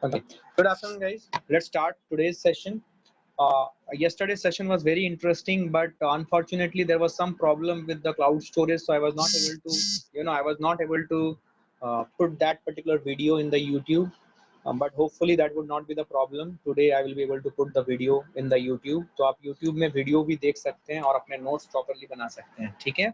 Okay. Good afternoon, guys. Let's start today's session. Yesterday's session was very interesting, but unfortunately there was some problem with the cloud storage, so I was not able to, put that particular video in the YouTube. But hopefully that would not be the problem. Today I will be able to put the video in the YouTube. तो आप YouTube में video भी देख सकते हैं और अपने notes properly बना सकते हैं. ठीक है,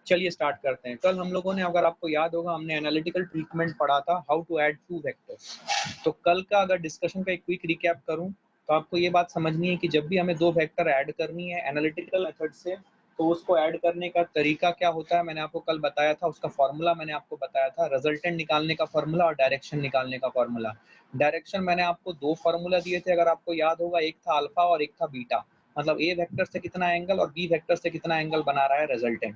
चलिए स्टार्ट करते हैं. कल हम लोगों ने, अगर आपको याद होगा, हमने एनालिटिकल ट्रीटमेंट पढ़ा था, how to add two vectors. तो कल का अगर डिस्कशन का एक क्विक रिकैप करूं तो आपको ये बात समझनी है कि जब भी हमें दो वेक्टर ऐड करनी है एनालिटिकल मेथड से, तो उसको ऐड करने का तरीका क्या होता है मैंने आपको कल बताया था. उसका फॉर्मूला मैंने आपको बताया था, रिजल्टेंट निकालने का फॉर्मूला और डायरेक्शन निकालने का फॉर्मूला. डायरेक्शन मैंने आपको दो फॉर्मूला दिए थे, अगर आपको याद होगा, एक था अल्फा और एक था बीटा. मतलब ए वेक्टर से कितना एंगल और बी वेक्टर से कितना एंगल बना रहा है रिजल्टेंट.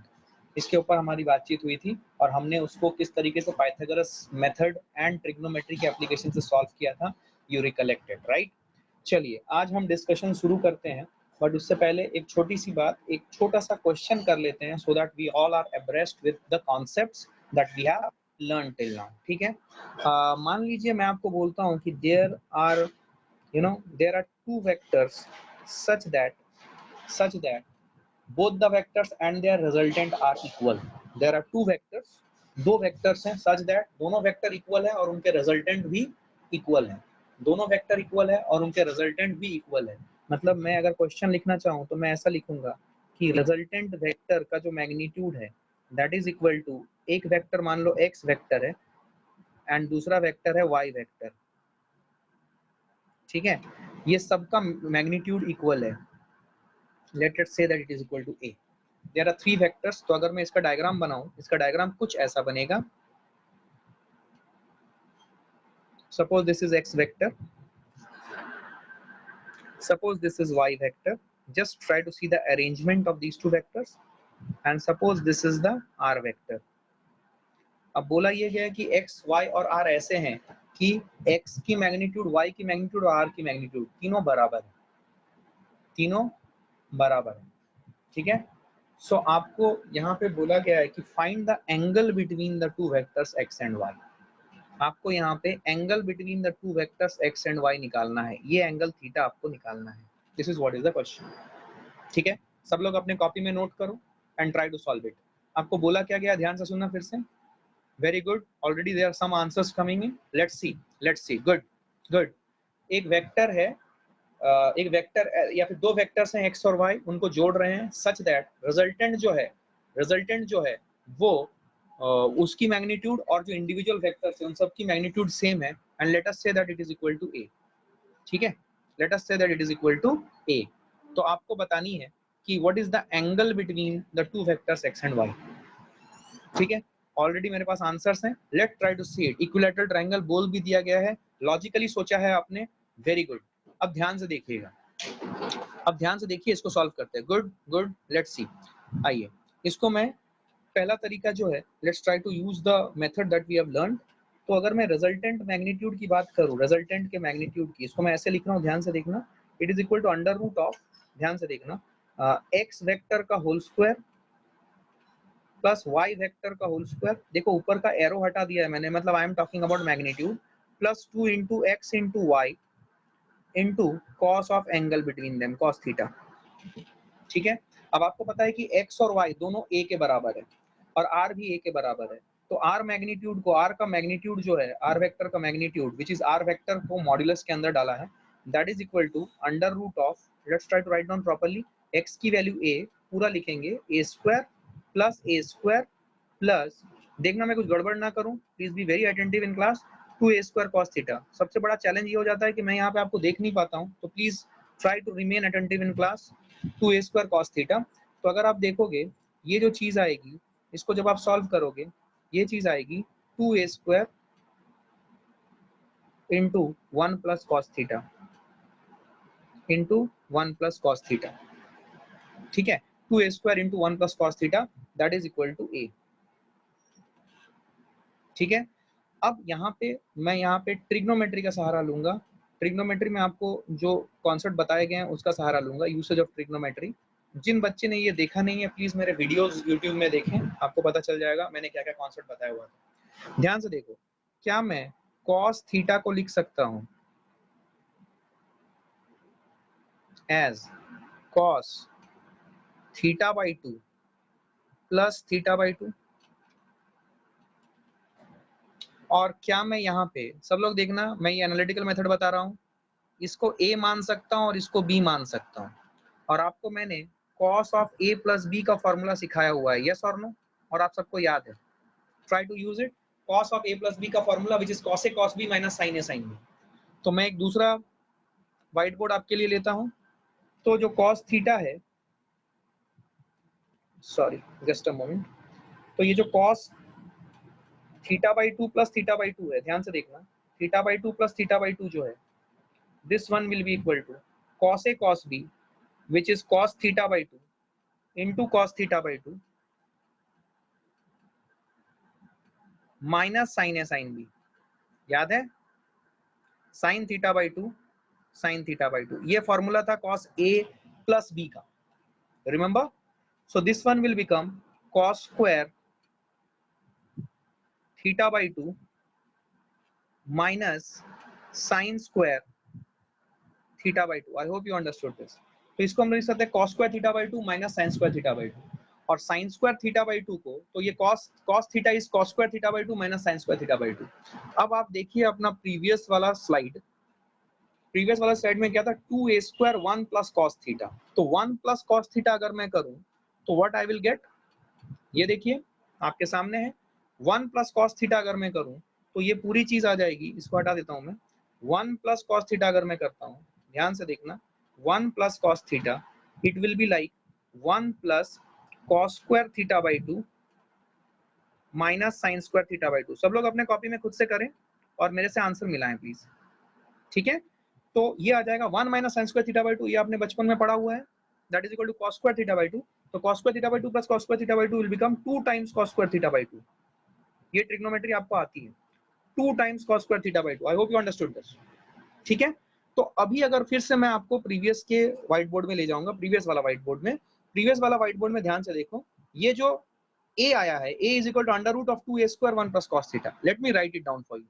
इसके ऊपर हमारी बातचीत हुई थी और हमने उसको किस तरीके से पाइथागोरस मेथड एंड ट्रिग्नोमेट्री के एप्लीकेशन से सॉल्व किया था. You recollected, right? चलिए आज हम डिस्कशन शुरू करते हैं, बट उससे पहले एक छोटी सी बात, एक छोटा सा क्वेश्चन कर लेते हैं, so that we all are abreast with the concepts that we have learn till now. ठीक है, मान लीजिए मैं आपको बोलता हूँ कि there are two vectors such that both the vectors and their resultant are equal. There are two vectors, दो वेक्टर्स हैं, such that दोनों वेक्टर इक्वल है और उनके रिजल्टेंट भी इक्वल है. दोनों वेक्टर इक्वल है और उनके रिजल्टेंट भी इक्वल है. मतलब मैं अगर क्वेश्चन लिखना चाहूँ तो मैं ऐसा लिखूंगा कि रिजल्टेंट वेक्टर का जो मैग्नीट्यूड है दैट इज इक्वल टू, एक वेक्टर मान लो x वेक्टर है एंड दूसरा वेक्टर है y वेक्टर. ठीक है, ये सबका मैग्नीट्यूड इक्वल है. Let us say that it is equal to a. There are three vectors. तो अगर मैं इसका डायग्राम बनाऊं, इसका डायग्राम कुछ ऐसा बनेगा. Suppose this is x vector. Suppose this is y vector. Just try to see the arrangement of these two vectors. And suppose this is the r vector. अब बोला ये गया कि x, y और r ऐसे हैं कि x की मैग्नीट्यूड, y की मैग्नीट्यूड और r की मैग्नीट्यूड तीनों बराबर है. तीनों बराबर है. ठीक है, सो आपको यहाँ पे बोला गया है कि find the angle between the two vectors x and y. आपको यहाँ पे angle between the two vectors x and y निकालना है. ये एंगल थीटा आपको निकालना है. This is what is the question. ठीक है, सब लोग अपने कॉपी में नोट करो and try to solve it. आपको बोला क्या गया, ध्यान से सुनना फिर से. Very good, already there are some answers coming in. Let's see. Good good. एक वेक्टर है, एक वेक्टर या फिर दो वेक्टर्स हैं x और y, उनको जोड़ रहे हैं सच दैट रिजल्टेंट जो है वो उसकी मैग्नीट्यूड और जो इंडिविजुअल वेक्टर्स हैं उन सब की मैग्नीट्यूड सेम है. And let us say that it is equal to a. ठीक है, let us say that it is equal to a. तो आपको बतानी है कि what is the angle between the two vectors x and y. ठीक है, ऑलरेडी मेरे पास आंसर्स हैं. Let try to see it. Equilateral triangle बोल भी दिया गया है, लॉजिकली सोचा है आपने. Very good. अब ध्यान से देखिएगा, अब ध्यान से देखिए, इसको सॉल्व करते हैं. Good good. Let's see. आइए, इसको मैं, पहला तरीका जो है, let's try to use the method that we have learned. तो अगर मैं रिजल्टेंट मैग्नीट्यूड की बात करूं, रिजल्टेंट के मैग्नीट्यूड की, इसको मैं ऐसे लिख रहा हूं, ध्यान से देखना. It is equal to under root of, ध्यान से देखना, x वेक्टर का whole square plus y vector का होल स्क्वायर. देखो ऊपर का एरो हटा दिया है मैंने, मतलब I am talking about magnitude, plus 2 into x into y into cos of angle between them, cos theta. ठीक है, अब आपको पता है कि x और y दोनों a के बराबर है और r भी a के बराबर है. तो r मैग्नीट्यूड को, r का मैग्नीट्यूड जो है, r वेक्टर का magnitude which is r vector को मॉड्यूलस के अंदर डाला है, that is equal to under root of, let's try to write down properly, x की वैल्यू a, पूरा लिखेंगे a स्क्वायर प्लस, देखना मैं कुछ गड़बड़ ना करूं, please be very attentive in class, 2a square cos theta. सबसे बड़ा चैलेंज ये हो जाता है कि मैं यहाँ पे आपको देख नहीं पाता हूँ, तो please try to remain attentive in class. 2a square cos theta. तो अगर आप देखोगे ये जो चीज आएगी, इसको जब आप सॉल्व करोगे, ये चीज आएगी 2a square into 1 plus cos theta into 1 plus cos theta. ठीक है, 2a square into 1 plus cos theta that is equal to a. ठीक है, अब यहाँ पे ट्रिग्नोमेट्री का सहारा लूंगा. ट्रिग्नोमेट्री में आपको जो कॉन्सेप्ट बताए गए हैं उसका सहारा लूंगा, यूसेज ऑफ ट्रिग्नोमेट्री. जिन बच्चे ने ये देखा नहीं है, प्लीज मेरे वीडियोस यूट्यूब में देखें, आपको पता चल जाएगा मैंने क्या क्या कॉन्सेप्ट बताया हुआ था. ध्यान से देखो, क्या मैं cos थीटा को लिख सकता हूं as cos theta by 2 plus theta by 2। और क्या मैं यहाँ पे, सब लोग देखना, मैं ये एनालिटिकल मेथड बता रहा हूँ, इसको a मान सकता हूँ और इसको b मान सकता हूँ। और आपको मैंने cos of a plus b का फॉर्मूला सिखाया हुआ है, यस और नो, और आप सबको याद है। Try to use it. cos of a plus b का formula which is cos a cos b minus sin a sin b। तो मैं एक दूसरा व्हाइट बोर्ड आपके लिए लेता हूँ। तो जो cos थीटा है, सॉरी जस्ट अ मोमेंट, तो ये जो cos theta by 2 plus theta by 2 है, ध्यान से देखना, theta by 2 plus theta by 2 जो है, this one will be equal to cos a cos b which is cos theta by 2 into cos theta by 2 minus sin a sin b। याद है, sin theta by 2 sin theta by 2, ये formula था cos a plus b का, remember? So this one will become cos square theta by 2 minus sin square theta by 2। I hope you understood this। तो इसको हम लिख सकते हैं cos square theta by 2 minus sin square theta by 2। और sin square theta by 2 को, तो ये cos theta is cos square theta by 2 minus sin square theta by 2। अब आप देखिए अपना प्रीवियस वाला स्लाइड में क्या था, 2a square 1 plus cos theta। तो 1 plus cos theta अगर मैं करूं तो what I will get, ये देखिए आपके सामने है, 1 plus cos theta अगर मैं करूं तो ये पूरी चीज आ जाएगी, इसको हटा देता हूं मैं। 1 plus cos theta अगर मैं करता हूं, ध्यान से देखना, 1 plus cos theta it will be like 1 plus cos square theta by 2 minus sin square theta by 2। सब लोग अपने कॉपी में खुद से करें और मेरे से आंसर मिलाएं प्लीज, ठीक है? तो ये आ जाएगा 1 minus sin square theta by 2, ये आपने बचपन में पढ़ा हुआ है, that is equal to cos square theta by 2। तो cos square theta by 2 plus cos square theta by 2 will become 2 times cos square theta by 2। ये ट्रिग्नोमेट्री आपको आती है, 2 times cos square theta by 2। I hope you understood this, ठीक है? तो अभी अगर फिर से मैं आपको प्रीवियस के व्हाइट बोर्ड में ले जाऊंगा, प्रीवियस वाला व्हाइट बोर्ड में ध्यान से देखो, ये जो a आया है, a is equal to under root of 2a square 1 plus cos theta। let me write it down for you।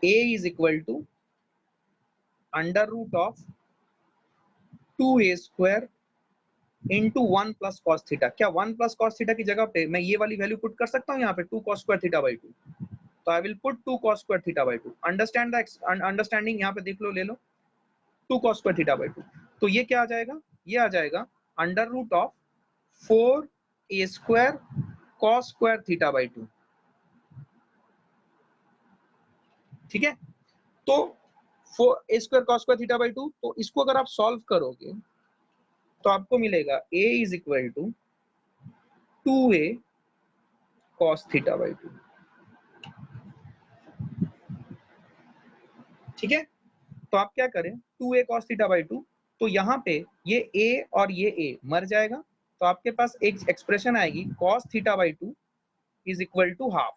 a is equal to under root of 2a square into 1 plus cos theta। क्या 1 plus cos theta की जगह पे मैं ये वाली value put कर सकता हूँ यहाँ पे, 2 cos square theta by 2। तो I will put 2 cos square theta by 2। Understanding यहाँ पे देख लो, ले लो 2 cos square theta by 2। तो ये क्या आ जाएगा, ये आ जाएगा under root of 4a square cos square theta by 2, ठीक है? तो 4a square cos square theta by 2, तो इसको अगर आप सॉल्व करोगे तो आपको मिलेगा a is equal to 2a cos theta by 2, ठीक है? तो आप क्या करें, 2a cos theta by 2, तो यहाँ पे ये a और ये a मर जाएगा, तो आपके पास एक एक्सप्रेशन आएगी cos theta by 2 is equal to half.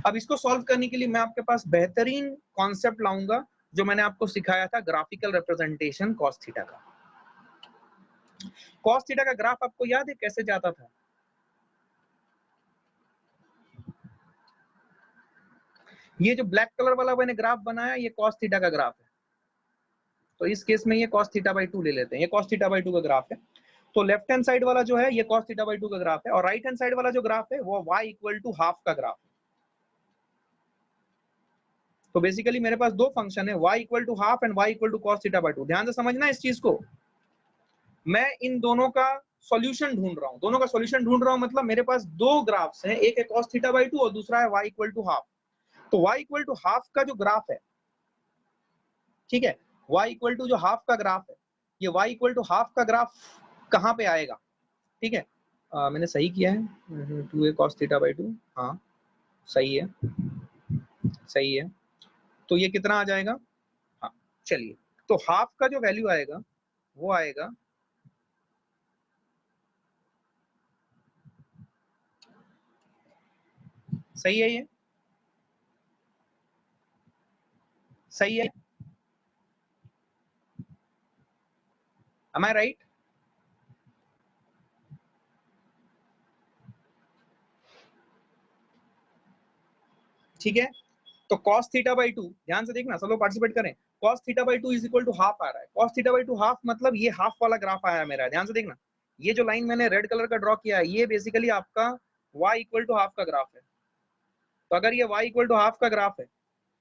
अब इसको सॉल्व करने के लिए मैं आपके पास बेहतरीन कॉन्सेप्ट लाऊंगा जो मैंने आपको सिखाया था, ग्राफिकल रिप्रेजेंटेशन cos थीटा का। cos थीटा का ग्राफ आपको याद है कैसे जाता था? ये जो ब्लैक कलर वाला मैंने ग्राफ बनाया, ये cos थीटा का ग्राफ है। तो इस केस में ये cos थीटा बाई 2 ले लेते हैं, ये cos थीटा बाई 2 का ग्राफ है। तो लेफ्ट हैंड साइड वाला जो है ये cos थीटा बाई 2 का ग्राफ है, और राइट हैंड साइड वाला जो ग्राफ है वो y इक्वल टू हाफ का ग्राफ है। तो बेसिकली मेरे पास दो फंक्शन है, y equal to half and y equal to cos theta by 2। ध्यान से समझना इस चीज को, मैं इन दोनों का सॉल्यूशन ढूंढ रहा हूं, दोनों का सॉल्यूशन ढूंढ रहा हूं, मतलब मेरे पास दो ग्राफ्स हैं, एक है cos थीटा बाई 2 और दूसरा है y इक्वल टू हाफ। तो y इक्वल टू हाफ का जो ग्राफ है, ठीक है, y इक्वल टू जो हाफ का ग्राफ है, ये y इक्वल टू हाफ का ग्राफ कहां पे आएगा, ठीक है? मैंने सही किया है, 2a cos थीटा बाई 2, हाँ सही है, सही है। तो ये कितना आ जाएगा, हाँ चलिए, तो हाफ का जो वैल्यू आएगा वो आएगा सही है, ये सही है, am I right? ठीक है। तो cos थीटा बाई 2, ध्यान से देखना, सब लोग पार्टिसिपेट करें। cos theta by 2 is equal to half आ रहा है। cos थीटा बाई 2 हाफ मतलब ये हाफ वाला ग्राफ आया मेरा, ध्यान से देखना। ये जो लाइन मैंने रेड कलर का ड्रॉ किया है, ये बेसिकली आपका y इक्वल टू हाफ का ग्राफ है। तो अगर ये y इक्वल टू हाफ का ग्राफ है,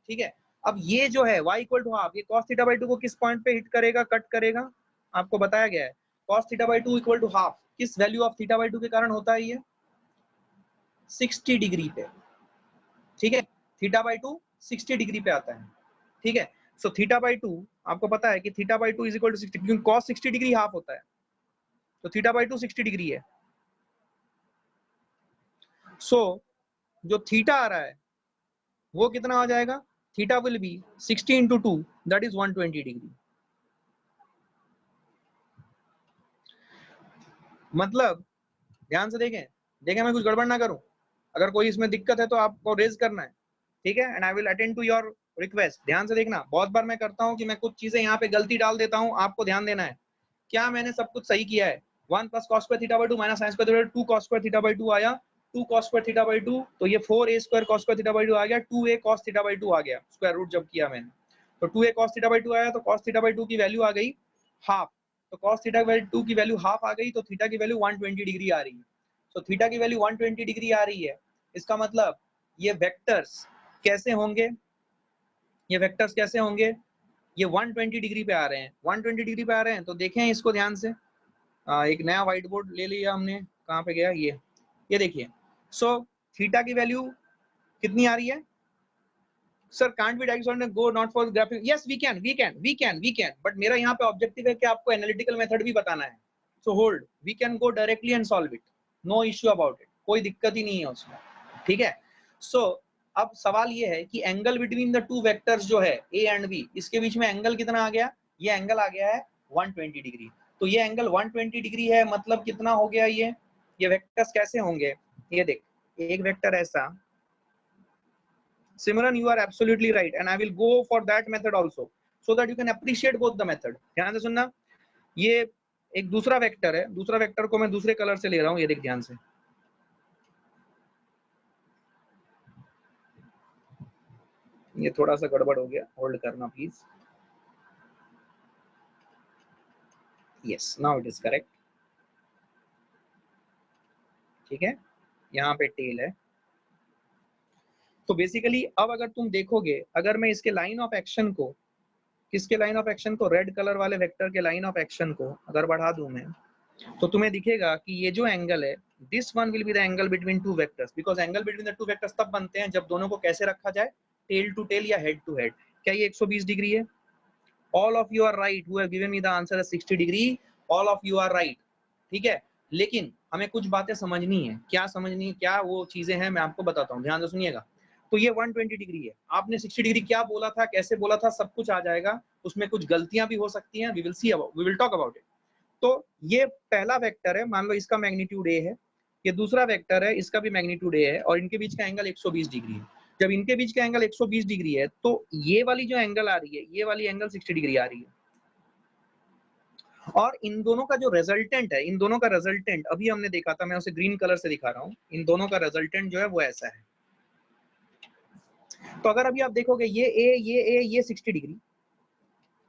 ठीक है, अब ये जो है y इक्वल टू हाफ, ये cos थीटा बाई 2 को किस पॉइंट पे हिट करेगा, कट करेगा, आपको बताया गया है। cos theta by 2 equal to half किस वैल्यू ऑफ थीटा बाई 2 के कारण होता है, ये 60 डिग्री पे, ठीक है। थीटा बाई 2 60 डिग्री पे आता है, ठीक है। सो थीटा बाई 2 आपको पता है कि theta by 2 is equal to 60, क्योंकि cos 60 डिग्री हाफ होता है, तो थीटा बाई 2 60 डिग्री है। सो जो थीटा आ रहा है वो कितना आ जाएगा, theta will be 60 into 2, that is 120 degree. मतलब ध्यान से देखें मैं कुछ गड़बड़ ना करूं, अगर कोई इसमें दिक्कत है तो आपको रेज करना है, ठीक है, and I will attend to your request. ध्यान से देखना, बहुत बार मैं करता हूं कि मैं कुछ चीजें यहाँ पे गलती डाल देता हूं, आपको ध्यान देना है। क्या मैंने सब कुछ सही किया है? 1 plus cos square theta by 2 minus sin square theta by 2, 2 cos square theta by 2 आया, 2 cos स्क्वायर थीटा बाई 2, तो ये 4a square cos square theta by 2 आ गया, 2a cos थीटा बाई 2 आ गया, स्क्वायर रूट जब किया मैंने, तो 2a cos थीटा बाई 2 आया, तो cos थीटा बाई 2 की वैल्यू आ गई हाफ, तो cos थीटा बाई 2 की वैल्यू हाफ आ गई, तो थीटा की वैल्यू 120 डिग्री आ रही है। तो थीटा की वैल्यू 120 डिग्री आ रही है, इसका मतलब ये वेक्टर्स कैसे होंगे, ये वेक्टर्स कैसे होंगे, ये 120 डिग्री पे आ रहे हैं, 120 डिग्री पे आ रहे हैं, तो देखें इसको ध्यान से। एक नया व्हाइट बोर्ड ले लिया हमने, कहाँ पे गया ये देखिए। सो थीटा की वैल्यू कितनी आ रही है? Sir can't be direct go not for graphic, yes we can, but मेरा यहाँ पे ऑब्जेक्टिव है कि आपको एनालिटिकल मेथड भी बताना है। So hold, we can go directly and solve it, no issue about it, कोई दिक्कत ही नहीं है उसमें, ठीक है। सो अब सवाल ये है कि angle between the two vectors जो है ए एंड बी, इसके बीच में एंगल कितना आ गया, ये एंगल आ गया है 120 डिग्री। तो ये एंगल 120 डिग्री है, मतलब कितना हो गया ये वेक्टर्स कैसे होंगे, ये देख, एक वेक्टर ऐसा, Simran, you are absolutely right, and I will go for that method also, so that you can appreciate both the method. ध्यान से सुनना, ये एक दूसरा वेक्टर है, दूसरा वेक्टर को मैं दूसरे कलर से ले रहा हूँ, ये देख ध्यान से, ये थोड़ा सा गड़बड़ हो गया, होल्ड करना please. Yes, now it is correct, ठीक है, यहाँ पे टेल है। तो बेसिकली अब अगर तुम देखोगे, अगर मैं इसके लाइन ऑफ एक्शन को, किसके लाइन ऑफ एक्शन को, रेड कलर वाले वेक्टर के लाइन ऑफ एक्शन को अगर बढ़ा दूं मैं, तो तुम्हें दिखेगा कि ये जो एंगल है, this one will be the angle between two vectors, because angle between the two vectors तब बनते हैं जब दोनों को कैसे रखा जाए, टेल टू टेल या हेड टू हेड। क्या ये 120 डिग्री है? All of you are right, who have given me the answer 60 degree, all of you are right, ठीक है। लेकिन हमें कुछ बातें समझनी है, क्या समझनी है, क्या वो चीजें हैं, मैं आपको बताता हूँ, ध्यान से सुनिएगा। तो ये 120 डिग्री है, आपने 60 डिग्री क्या बोला था, कैसे बोला था, सब कुछ आ जाएगा, उसमें कुछ गलतियां भी हो सकती हैं, we will talk about it. तो ये पहला वेक्टर है, मान लो इसका मैग्नीट्यूड ए है, ये दूसरा वेक्टर है, इसका भी मैग्नीट्यूड ए है, और इनके बीच का एंगल 120 डिग्री है। जब इनके बीच का एंगल 120 डिग्री है, तो ये वाली जो एंगल आ रही है, ये वाली एंगल 60 डिग्री आ रही है, और इन दोनों का जो रिजल्टेंट है, इन दोनों का रिजल्टेंट अभी हमने देखा था, मैं उसे ग्रीन कलर से दिखा रहा हूँ, इन दोनों का रिजल्टेंट जो है वो ऐसा है। तो अगर अभी आप देखोगे ये 60 डिग्री,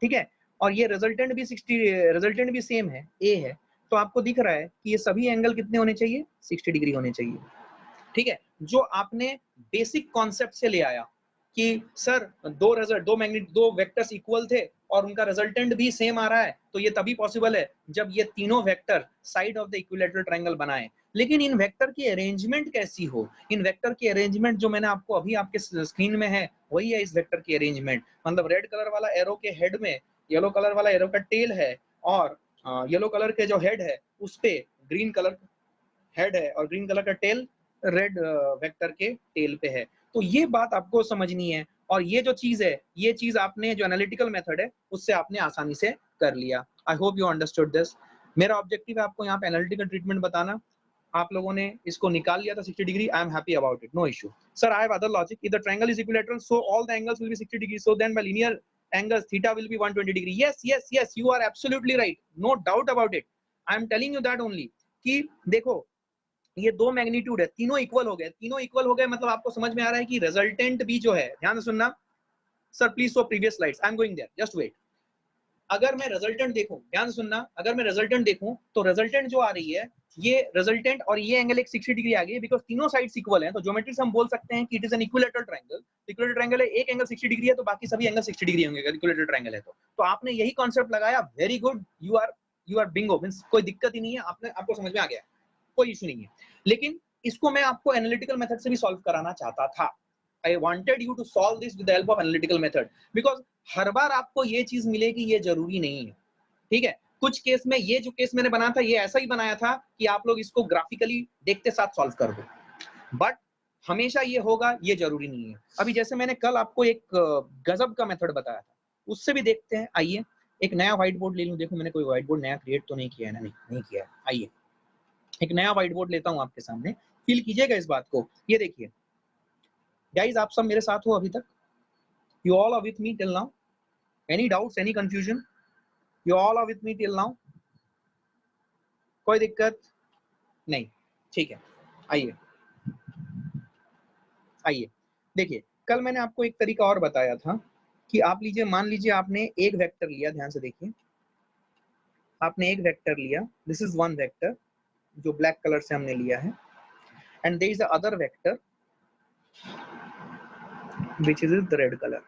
ठीक है, और ये रिजल्टेंट भी 60, रिजल्टेंट भी सेम है, ए है, तो आपको दिख रहा है कि ये सभी एंगल कितने होने चाहिए, 60 डिग्री होने चाहिए, ठीक है। जो आपने बेसिक कॉन्सेप्ट से ले आया कि सर दो वेक्टर्स इक्वल थे और उनका रिजल्टेंट भी सेम आ रहा है, तो ये तभी पॉसिबल है जब ये तीनों vector side of the equilateral triangle बनाए। लेकिन इन वेक्टर की अरेंजमेंट कैसी हो, इन वेक्टर की अरेंजमेंट जो मैंने आपको अभी आपके स्क्रीन में है, वही है इस वेक्टर की अरेंजमेंट। मतलब रेड कलर वाला एरो के हेड में येलो कलर वाला एरो का टेल है, और येलो कलर के जो हेड है उस पे ग्रीन कलर हेड है, और ग्रीन कलर का टेल रेड वेक्टर के टेल पे है। तो ये बात आपको समझनी है, और ये जो चीज है, ये चीज आपने जो एनालिटिकल मेथड है उससे आपने आसानी से कर लिया। आई होप यू अंडरस्टूड दिस। मेरा ऑब्जेक्टिव है आपको यहाँ पे एनालिटिकल ट्रीटमेंट बताना। आप लोगों ने इसको निकाल लिया था 60 degree, I am happy about it, no issue. Sir I have other logic, if the triangle is equilateral so all the angles will be 60 degree, so then by linear angles theta will be 120 degree. Yes you are absolutely right, no doubt about it. I am telling you that only कि देखो ये दो magnitude है, तीनों equal हो गए, तीनों equal हो गए मतलब आपको समझ में आ रहा है कि रिजल्टेंट भी जो है, ध्यान से सुनना sir please show previous slides, I am going there, just wait. अगर मैं रिजल्टेंट देखूं, ध्यान से सुनना, अगर मैं रिजल्टेंट देखूं तो रिजल्टेंट जो आ रही है ये रिजल्टेंट और ये एंगल एक 60 डिग्री आ गई, बिकॉज तीनों साइड्स इक्वल हैं, तो ज्योमेट्री से हम बोल सकते हैं कि it is an equilateral triangle. Equilateral triangle है, एक एंगल 60 डिग्री है तो बाकी सभी एंगल 60 डिग्री होंगे अगर इक्विलेटरल ट्रायंगल है तो आपने यही कॉन्सेप्ट लगाया, very good, you are bingo, means कोई दिक्कत ही नहीं है, आपको समझ में आ गया, कोई इशू नहीं है। लेकिन इसको मैं आपको एनालिटिकल मेथड से भी सॉल्व कराना चाहता था। I wanted you to solve this with the help of analytical method, because हर बार आपको ये चीज मिलेगी ये जरूरी नहीं है, ठीक है। कुछ केस में ये जो केस मैंने बनाया था ये ऐसा ही बनाया था कि आप लोग इसको ग्राफिकली देखते साथ सॉल्व कर दो, बट हमेशा ये होगा ये जरूरी नहीं है। अभी जैसे मैंने कल आपको एक गजब का मेथड बताया था, उससे भी देखते हैं। आइए एक नया व्हाइट बोर्ड ले लूं, देखो मैंने कोई व्हाइट बोर्ड नया क्रिएट तो नहीं किया है ना, नहीं किया है। आइए एक नया व्हाइट बोर्ड लेता हूं आपके सामने, फील कीजिएगा इस बात को। ये देखिए गाइस, आप सब मेरे साथ हो अभी तक? You all are with me till now? Any doubts, any confusion? You all are with me till now? कोई दिक्कत नहीं, ठीक है। आइए आइए देखिए, कल मैंने आपको एक तरीका और बताया था कि आप लीजिए, मान लीजिए आपने एक वेक्टर लिया, ध्यान से देखिए, आपने एक वेक्टर लिया, दिस इज वन वेक्टर जो ब्लैक कलर से हमने लिया है, and there is the other vector which is the red colour.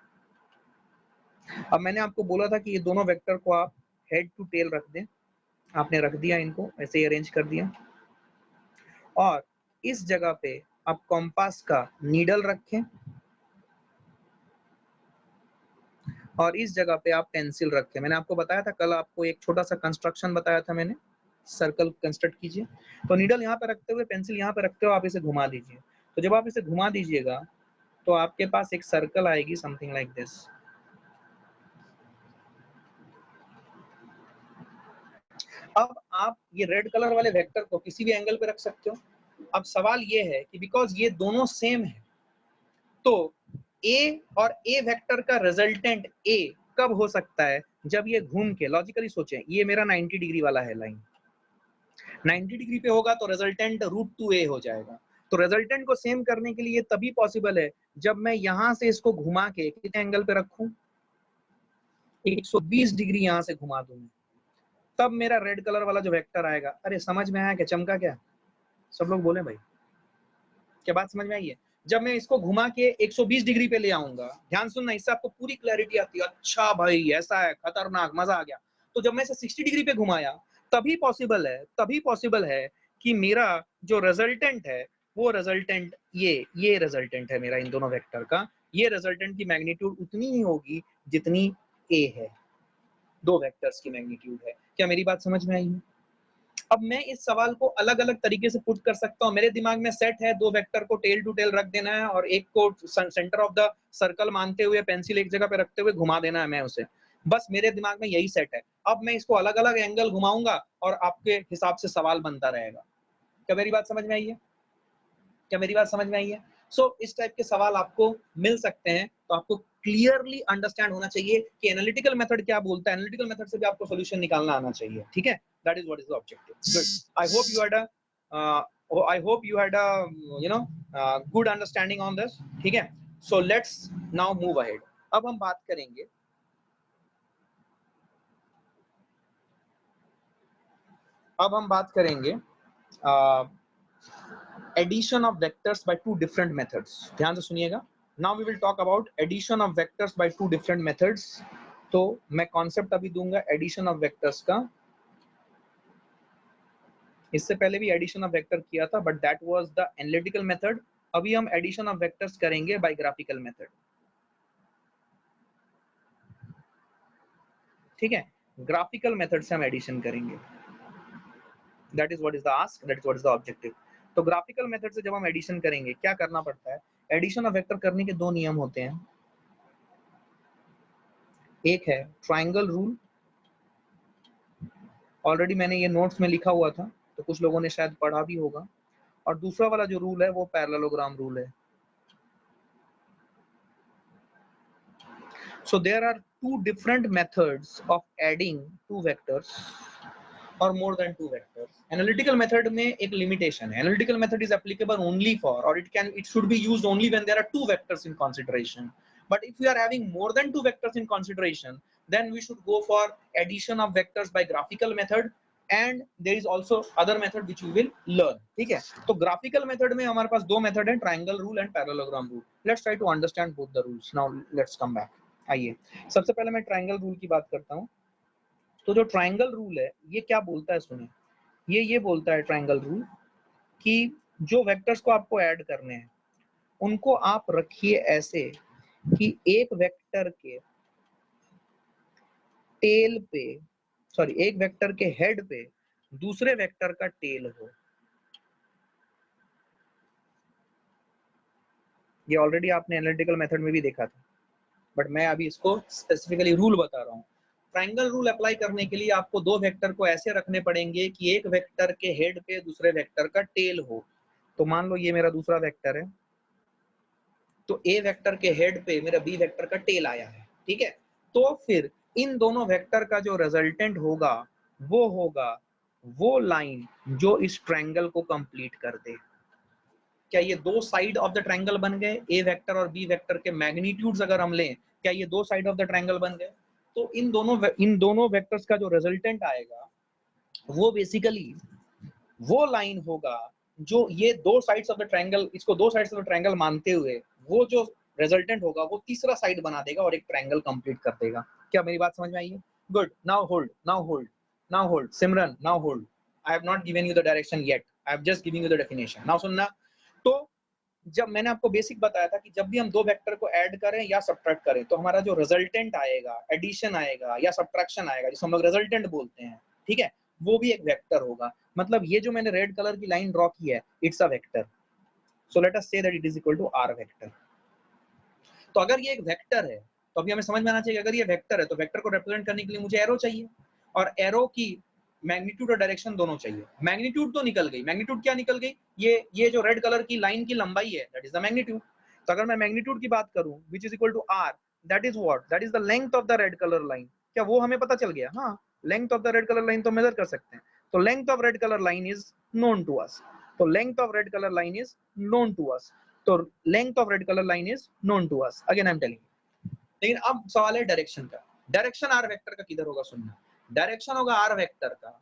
अब मैंने आपको बोला था कि ये दोनों वेक्टर को आप हेड टू टेल रख दें, आपने रख दिया, इनको ऐसे ही अरेंज कर दिया, और इस जगह पे आप कॉम्पास का नीडल रखें और इस जगह पे आप पेंसिल रखें। मैंने आपको बताया था कल, आपको एक छोटा सा कंस्ट्रक्शन बताया था मैंने, सर्कल कंस्ट्रक्ट कीजिए, तो नीडल यहाँ पे रखते हुए पेंसिल यहाँ पे रखते हुए आप इसे घुमा दीजिए। तो जब आप इसे घुमा दीजिएगा तो आपके पास एक सर्कल आएगी समथिंग लाइक दिस। अब आप ये रेड कलर वाले वेक्टर को किसी भी एंगल पे रख सकते हो। अब सवाल ये है कि बिकॉज ये दोनों सेम है तो ए और ए वेक्टर का रिजल्टेंट ए कब हो सकता है? जब ये घूम के, लॉजिकली सोचें, ये मेरा 90 डिग्री वाला है लाइन, 90 डिग्री पे होगा तो रिजल्टेंट √2a हो जाएगा। तो रिजल्टेंट को सेम करने के लिए तभी पॉसिबल है जब मैं यहां से इसको घुमा के कितने एंगल पे रखूं, 120 डिग्री यहां से घुमा दूं, तब मेरा रेड कलर वाला जो वेक्टर आएगा। अरे समझ में आया क्या? चमका क्या? सब लोग बोले भाई, क्या बात समझ में आई है? जब मैं इसको घुमा के 120 डिग्री पे ले आऊंगा, ध्यान सुनना, इससे आपको पूरी क्लैरिटी आती है। अच्छा भाई ऐसा है, खतरनाक, मजा आ गया। तो जब मैं इसे 60 डिग्री पे घुमाया तभी पॉसिबल है कि मेरा जो रिजल्टेंट है वो रिजल्टेंट ये रिजल्टेंट है मेरा इन दोनों वेक्टर का, ये रिजल्टेंट की मैग्नीट्यूड उतनी ही होगी जितनी ए है, दो वेक्टर्स की मैग्नीट्यूड है। क्या मेरी बात समझ में आई है? अब मैं इस सवाल को अलग अलग तरीके से पुट कर सकता हूँ। मेरे दिमाग में सेट है, दो वेक्टर को टेल टू टेल रख देना है और एक को सेंटर ऑफ द सर्कल मानते हुए पेंसिल एक जगह पे रखते हुए घुमा देना है मैं उसे, बस मेरे दिमाग में यही सेट है। अब मैं इसको अलग अलग एंगल घुमाऊंगा और आपके हिसाब से सवाल बनता रहेगा। क्या मेरी बात समझ में आई है? क्या मेरी बात समझ में आई है? इस टाइप के सवाल आपको मिल सकते हैं, तो आपको क्लियरली अंडरस्टैंड होना चाहिए कि एनालिटिकल मेथड क्या बोलता है, एनालिटिकल मेथड से भी आपको सॉल्यूशन निकालना आना चाहिए, ठीक है? That is what is the objective. Good, I hope you had a good understanding on this, ठीक है? So let's now move ahead. अब हम बात करेंगे addition of vectors by two different methods. ध्यान से सुनिएगा। Now we will talk about addition of vectors by two different methods. तो मैं कॉन्सेप्ट अभी दूंगा एडिशन ऑफ वेक्टर्स का। इससे पहले भी एडिशन ऑफ वेक्टर किया था but that was the analytical method. अभी हम एडिशन ऑफ वेक्टर्स करेंगे बाय ग्राफिकल मेथड, ठीक है? ग्राफिकल मेथड से हम एडिशन करेंगे, that is what is the ask, that is what is the objective. तो ग्राफिकल मेथड से जब हम एडिशन करेंगे क्या करना पड़ता है? एडिशन ऑफ वेक्टर करने के दो नियम होते हैं, एक है ट्रायंगल रूल, ऑलरेडी मैंने ये नोट्स में लिखा हुआ था तो कुछ लोगों ने शायद पढ़ा भी होगा, और दूसरा वाला जो रूल है वो पैरेललोग्राम रूल है। So there are two different methods of adding two vectors. or more than two vectors. Analytical method में एक limitation है. Analytical method is applicable only for, or it should be used only when there are two vectors in consideration. But if we are having more than two vectors in consideration, then we should go for addition of vectors by graphical method, and there is also other method which we will learn. ठीक है? तो graphical method में हमारे पास दो method हैं, triangle rule and parallelogram rule. Let's try to understand both the rules. Now let's come back. आइए, सबसे पहले मैं triangle rule की बात करता हूँ. तो जो ट्रायंगल रूल है ये क्या बोलता है, सुनिए. ये बोलता है ट्रायंगल रूल कि जो वेक्टर्स को आपको ऐड करने हैं उनको आप रखिए ऐसे कि एक वेक्टर के टेल पे, सॉरी एक वेक्टर के हेड पे दूसरे वेक्टर का टेल हो. ये ऑलरेडी आपने एनालिटिकल मेथड में भी देखा था, बट मैं अभी इसको स्पेसिफिकली रूल बता रहा हूँ. ट्रायंगल रूल अप्लाई करने के लिए आपको दो वेक्टर को ऐसे रखने पड़ेंगे कि एक वेक्टर के हेड पे दूसरे वेक्टर का टेल हो. तो मान लो ये मेरा दूसरा वेक्टर है, तो ए वेक्टर के हेड पे मेरा बी वेक्टर का टेल आया है. ठीक है, तो फिर इन दोनों वेक्टर का जो रिजल्टेंट होगा वो होगा वो लाइन जो इस ट्रायंगल को कंप्लीट कर दे. क्या ये दो साइड ऑफ द ट्रायंगल बन गए? ए वेक्टर और बी वेक्टर के मैग्नीट्यूड्स अगर हम लें, क्या ये दो साइड ऑफ द ट्रायंगल बन गए? तो इन दोनों वेक्टर्स का जो रिजल्टेंट आएगा वो बेसिकली वो लाइन होगा जो ये दो साइड्स ऑफ द ट्रायंगल, इसको दो साइड्स ऑफ द ट्रायंगल मानते हुए वो जो रिजल्टेंट होगा वो तीसरा साइड बना देगा और एक ट्रायंगल कंप्लीट कर देगा. क्या मेरी बात समझ में आई है? Good. Now hold, now hold, now hold. Simran, now hold. I have not given you the direction yet, I have just giving you the definition. Now सुनना. तो जब मैंने आपको बेसिक बताया था कि जब भी हम दो वेक्टर को ऐड करें या सब्ट्रैक्ट करें तो हमारा जो रिजल्टेंट आएगा, एडिशन आएगा या सब्ट्रैक्शन आएगा, जिसे हम लोग रिजल्टेंट बोलते हैं, ठीक है, वो भी एक वेक्टर होगा. मतलब ये जो मैंने रेड कलर की लाइन ड्रॉ की है, it's a vector. So let us say that it is equal to R vector. तो अगर ये एक वेक्टर है तो अभी हमें समझ में आना चाहिए, अगर ये वेक्टर है तो वेक्टर को रिप्रेजेंट करने के लिए मुझे एरो चाहिए, और एरो की मैग्नीट्यूड और डायरेक्शन दोनों चाहिए. मैग्नीट्यूड तो निकल गई. मैग्नीट्यूड क्या निकल गई? ये जो रेड कलर की लाइन की लंबाई है, दैट इज द मैग्नीट्यूड. तो अगर मैं मैग्नीट्यूड की बात करूं, which is equal to R, that is what? That is the length of the red colour line. क्या वो हमें पता चल गया? हाँ, length of the red colour line तो मेजर कर सकते हैं. तो length of red colour line is known to us. तो length of red colour line is known to us. तो length of red colour line is known to us. Again I am telling. लेकिन अब सवाल है direction का. Direction are vector का किधर होगा? सुनना. डायरेक्शन होगा आर वेक्टर का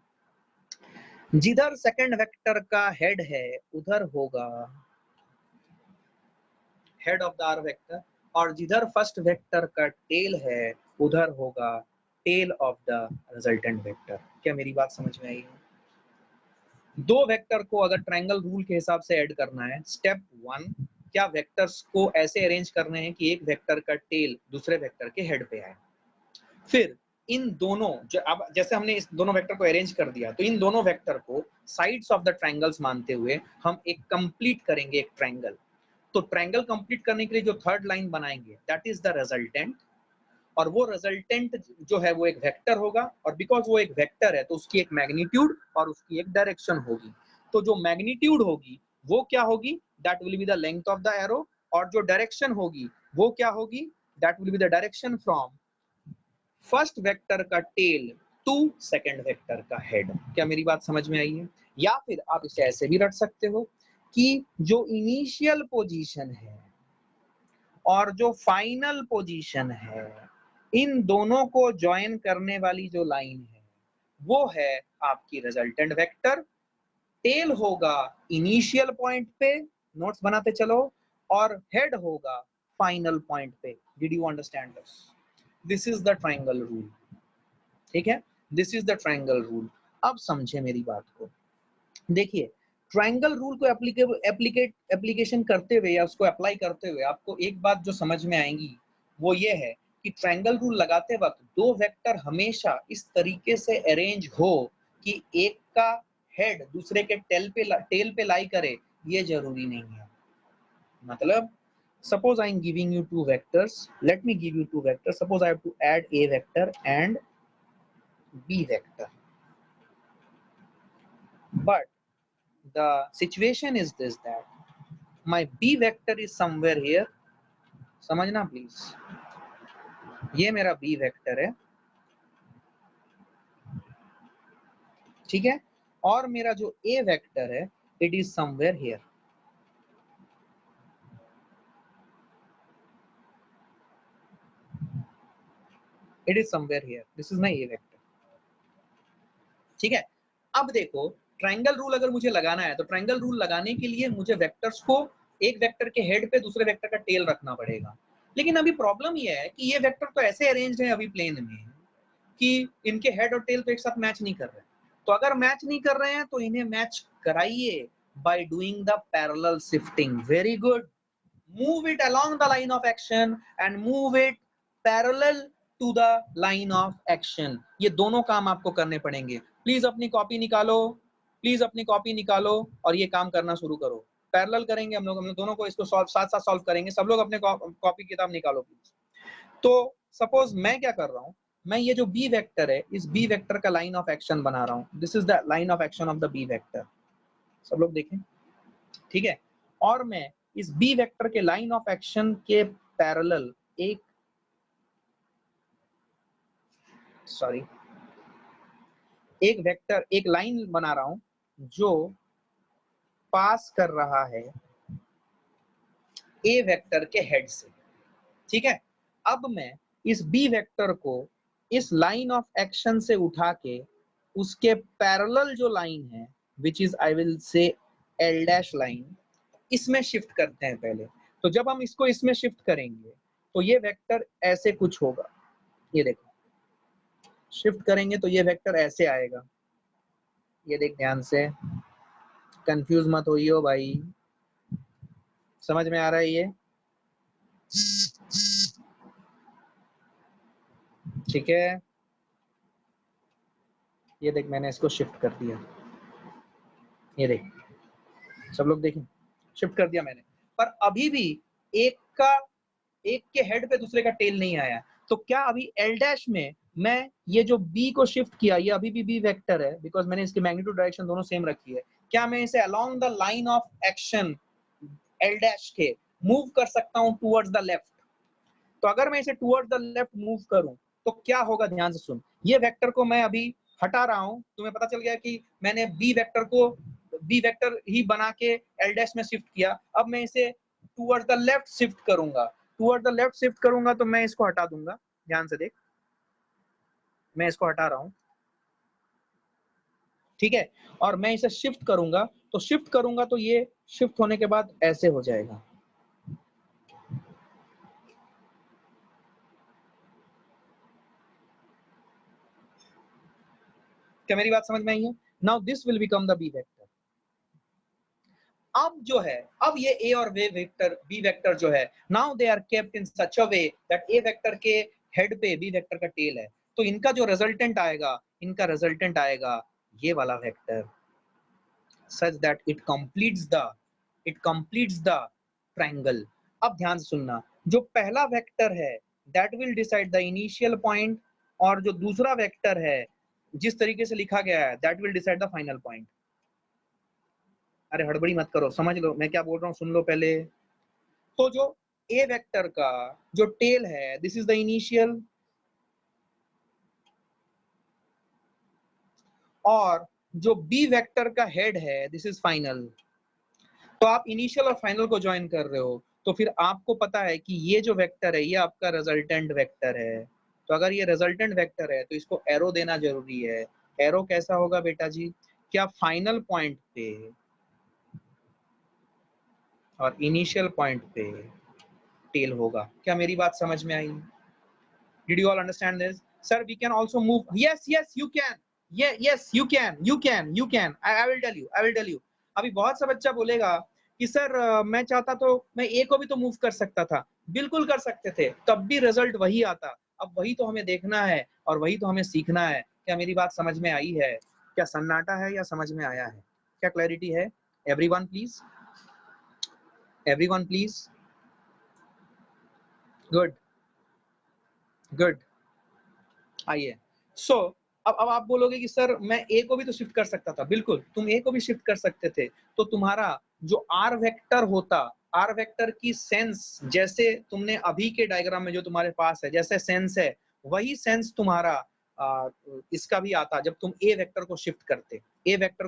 जिधर सेकंड वेक्टर का हेड है उधर होगा head of the R vector, और जिधर फर्स्ट वेक्टर का टेल है उधर होगा tail of the resultant vector. क्या मेरी बात समझ में आई है? दो वेक्टर को अगर ट्रायंगल रूल के हिसाब से ऐड करना है, स्टेप 1, क्या वेक्टर्स को ऐसे अरेंज करने हैं कि एक वेक्टर का टेल दूसरे वेक्टर के हेड पे आए. फिर इन दोनों अब जैसे हमने इस दोनों वेक्टर को अरेंज कर दिया, तो इन दोनों वेक्टर को साइड्स ऑफ द ट्रायंगल्स मानते हुए हम एक कंप्लीट करेंगे एक ट्रायंगल. तो ट्रायंगल कंप्लीट करने के लिए जो थर्ड लाइन बनाएंगे दैट इज द रिजल्टेंट, और वो रिजल्टेंट जो है वो एक वेक्टर होगा, और बिकॉज वो एक वेक्टर है तो उसकी एक मैग्नीट्यूड और उसकी एक डायरेक्शन होगी. तो जो मैग्नीट्यूड होगी वो क्या होगी? That will be the length of the arrow. और जो डायरेक्शन होगी वो क्या होगी? That will be the direction from first vector का टेल टू सेकंड वेक्टर का हेड. क्या मेरी बात समझ में आई है? या फिर आप इसे ऐसे भी रख सकते हो कि जो इनिशियल पोजीशन है और जो फाइनल पोजीशन है, इन दोनों को ज्वाइन करने वाली जो लाइन है वो है आपकी रिजल्टेंट वेक्टर. टेल होगा इनिशियल पॉइंट पे, नोट्स बनाते चलो, और हेड होगा फाइनल पॉइंट पे. Did you understand this? This is the triangle rule. ठीक है, this is the triangle rule. अब समझे मेरी बात को. देखिए, ट्रायंगल रूल को एप्लीकेशन करते हुए या उसको अप्लाई करते हुए आपको एक बात जो समझ में आएगी वो ये है कि ट्रायंगल रूल लगाते वक्त दो वेक्टर हमेशा इस तरीके से अरेंज हो कि एक का हेड दूसरे के टेल पे लाई करे, ये जरूरी नहीं है. मतलब suppose I am giving you two vectors. Let me give you two vectors. Suppose I have to add a vector and b vector. But the situation is this, that my b vector is somewhere here. समझना please. ये मेरा b vector है ठीक है, और मेरा जो ए vector है it is somewhere here. It is somewhere here, this is my A vector. ठीक है, अब देखो ट्रायंगल रूल अगर मुझे लगाना है तो ट्रायंगल रूल लगाने के लिए मुझे वेक्टर्स को एक वेक्टर के हेड पे दूसरे वेक्टर का टेल रखना पड़ेगा। लेकिन अभी प्रॉब्लम ये है कि ये वेक्टर तो ऐसे अरेंज्ड है अभी प्लेन में कि इनके हेड और टेल तो एक साथ मैच नहीं कर रहे। तो अगर मैच नहीं कर रहे हैं तो इन्हें मैच कराइए by doing the parallel shifting. Very good, move it along the line of action and move it parallel to the line of action. ये दोनों काम आपको करने पड़ेंगे। प्लीज अपनी कॉपी निकालो, प्लीज अपनी कॉपी निकालो और ये काम करना शुरू करो। पैरेलल करेंगे हम लोग दोनों को, इसको साथ साथ सॉल्व करेंगे। सब लोग अपने कॉपी किताब निकालो प्लीज। तो सपोज मैं क्या कर रहा हूं, मैं ये जो बी वेक्टर है इस बी वेक्टर का लाइन ऑफ एक्शन बना रहा हूं। This is the line of action of the B vector. सब लोग देखें, ठीक है। और मैं इस बी वेक्टर के लाइन ऑफ एक्शन के पैरेलल एक वेक्टर, एक लाइन बना रहा हूं जो पास कर रहा है ए वेक्टर के हेड से। ठीक है, अब मैं इस बी वेक्टर को इस लाइन ऑफ एक्शन से उठा के उसके पैरेलल जो लाइन है which is I will say L dash line, इसमें शिफ्ट करते हैं पहले। तो जब हम इसको इसमें शिफ्ट करेंगे तो ये वेक्टर ऐसे कुछ होगा। ये देखो, शिफ्ट करेंगे तो ये वेक्टर ऐसे आएगा। ये देख ध्यान से, कंफ्यूज मत होइयो भाई, समझ में आ रहा है ये? ठीक है, ये देख मैंने इसको शिफ्ट कर दिया। ये देख, सब लोग देखें, शिफ्ट कर दिया मैंने, पर अभी भी एक के हेड पे दूसरे का टेल नहीं आया। तो क्या अभी एल डैश में मैं ये जो बी को शिफ्ट किया, ये अभी भी बी वेक्टर है बिकॉज मैंने इसकी मैग्नीट्यूड डायरेक्शन दोनों सेम रखी है। क्या मैं इसे along the line of action L dash के मूव कर सकता हूं टुवर्ड्स द लेफ्ट? तो अगर मैं इसे टुवर्ड्स द लेफ्ट मूव करूं तो क्या होगा, ध्यान से सुन। ये वेक्टर को मैं अभी हटा रहा हूं, तुम्हें पता चल गया कि मैंने बी वेक्टर को बी वेक्टर ही बना के एल डैश में शिफ्ट किया। अब मैं इसे टुवर्ड्स द लेफ्ट शिफ्ट करूंगा, टुवर्ड्स द लेफ्ट शिफ्ट करूंगा तो मैं इसको हटा दूंगा। ध्यान से देख, मैं इसको हटा रहा हूं, ठीक है। और मैं इसे शिफ्ट करूंगा, तो शिफ्ट करूंगा तो ये शिफ्ट होने के बाद ऐसे हो जाएगा। क्या मेरी बात समझ में आई है? Now this will become the B vector. अब जो है, अब ये ए और वे वेक्टर बी वेक्टर जो है, now they are kept in such a way that A vector के हेड पे बी वेक्टर का टेल है। तो इनका जो रिजल्टेंट आएगा, इनका रिजल्टेंट आएगा ये वाला vector, such that it completes the triangle. अब ध्यान से सुनना, जो पहला वेक्टर है that will decide the initial point, और जो दूसरा वेक्टर है जिस तरीके से लिखा गया है that will decide the final point. अरे हड़बड़ी मत करो, समझ लो मैं क्या बोल रहा हूँ, सुन लो पहले। तो जो ए वेक्टर का जो टेल है दिस इज द इनिशियल, और जो बी वेक्टर का हेड है दिस इज फाइनल। तो आप इनिशियल और फाइनल को ज्वाइन कर रहे हो तो फिर आपको पता है कि ये जो वेक्टर है ये आपका रिजल्टेंट वेक्टर है। तो अगर ये रिजल्टेंट वेक्टर है तो इसको एरो देना जरूरी है। एरो कैसा होगा बेटा जी, क्या फाइनल पॉइंट पे और इनिशियल पॉइंट पे टेल होगा। क्या मेरी बात समझ में आई? Did you all understand this? Sir, we can also move. Yes, yes, you can. Yeah, yes, you can. You can. You can. I will tell you. I will tell you. अभी बहुत सा बच्चा बोलेगा कि सर मैं चाहता तो मैं ए को भी तो मूव कर सकता था। बिल्कुल कर सकते थे, तब भी रिजल्ट वही आता। अब वही तो हमें देखना है और वही तो हमें सीखना है। क्या मेरी बात समझ में आई है? क्या सन्नाटा है या समझ में आया है? क्या क्लैरिटी है? Everyone please, everyone please. Good, good. आइए, सो अब आप बोलोगे कि सर मैं ए को भी तो शिफ्ट कर सकता था। बिल्कुल, तुम ए को भी शिफ्ट कर सकते थे। तो तुम्हारा जो आर वेक्टर होता, आर वेक्टर की सेंस जैसे तुमने अभी के डायग्राम में जो तुम्हारे पास है जैसे सेंस है, वही सेंस तुम्हारा इसका भी आता, जब तुम ए वेक्टर को शिफ्ट करते, ए वेक्टर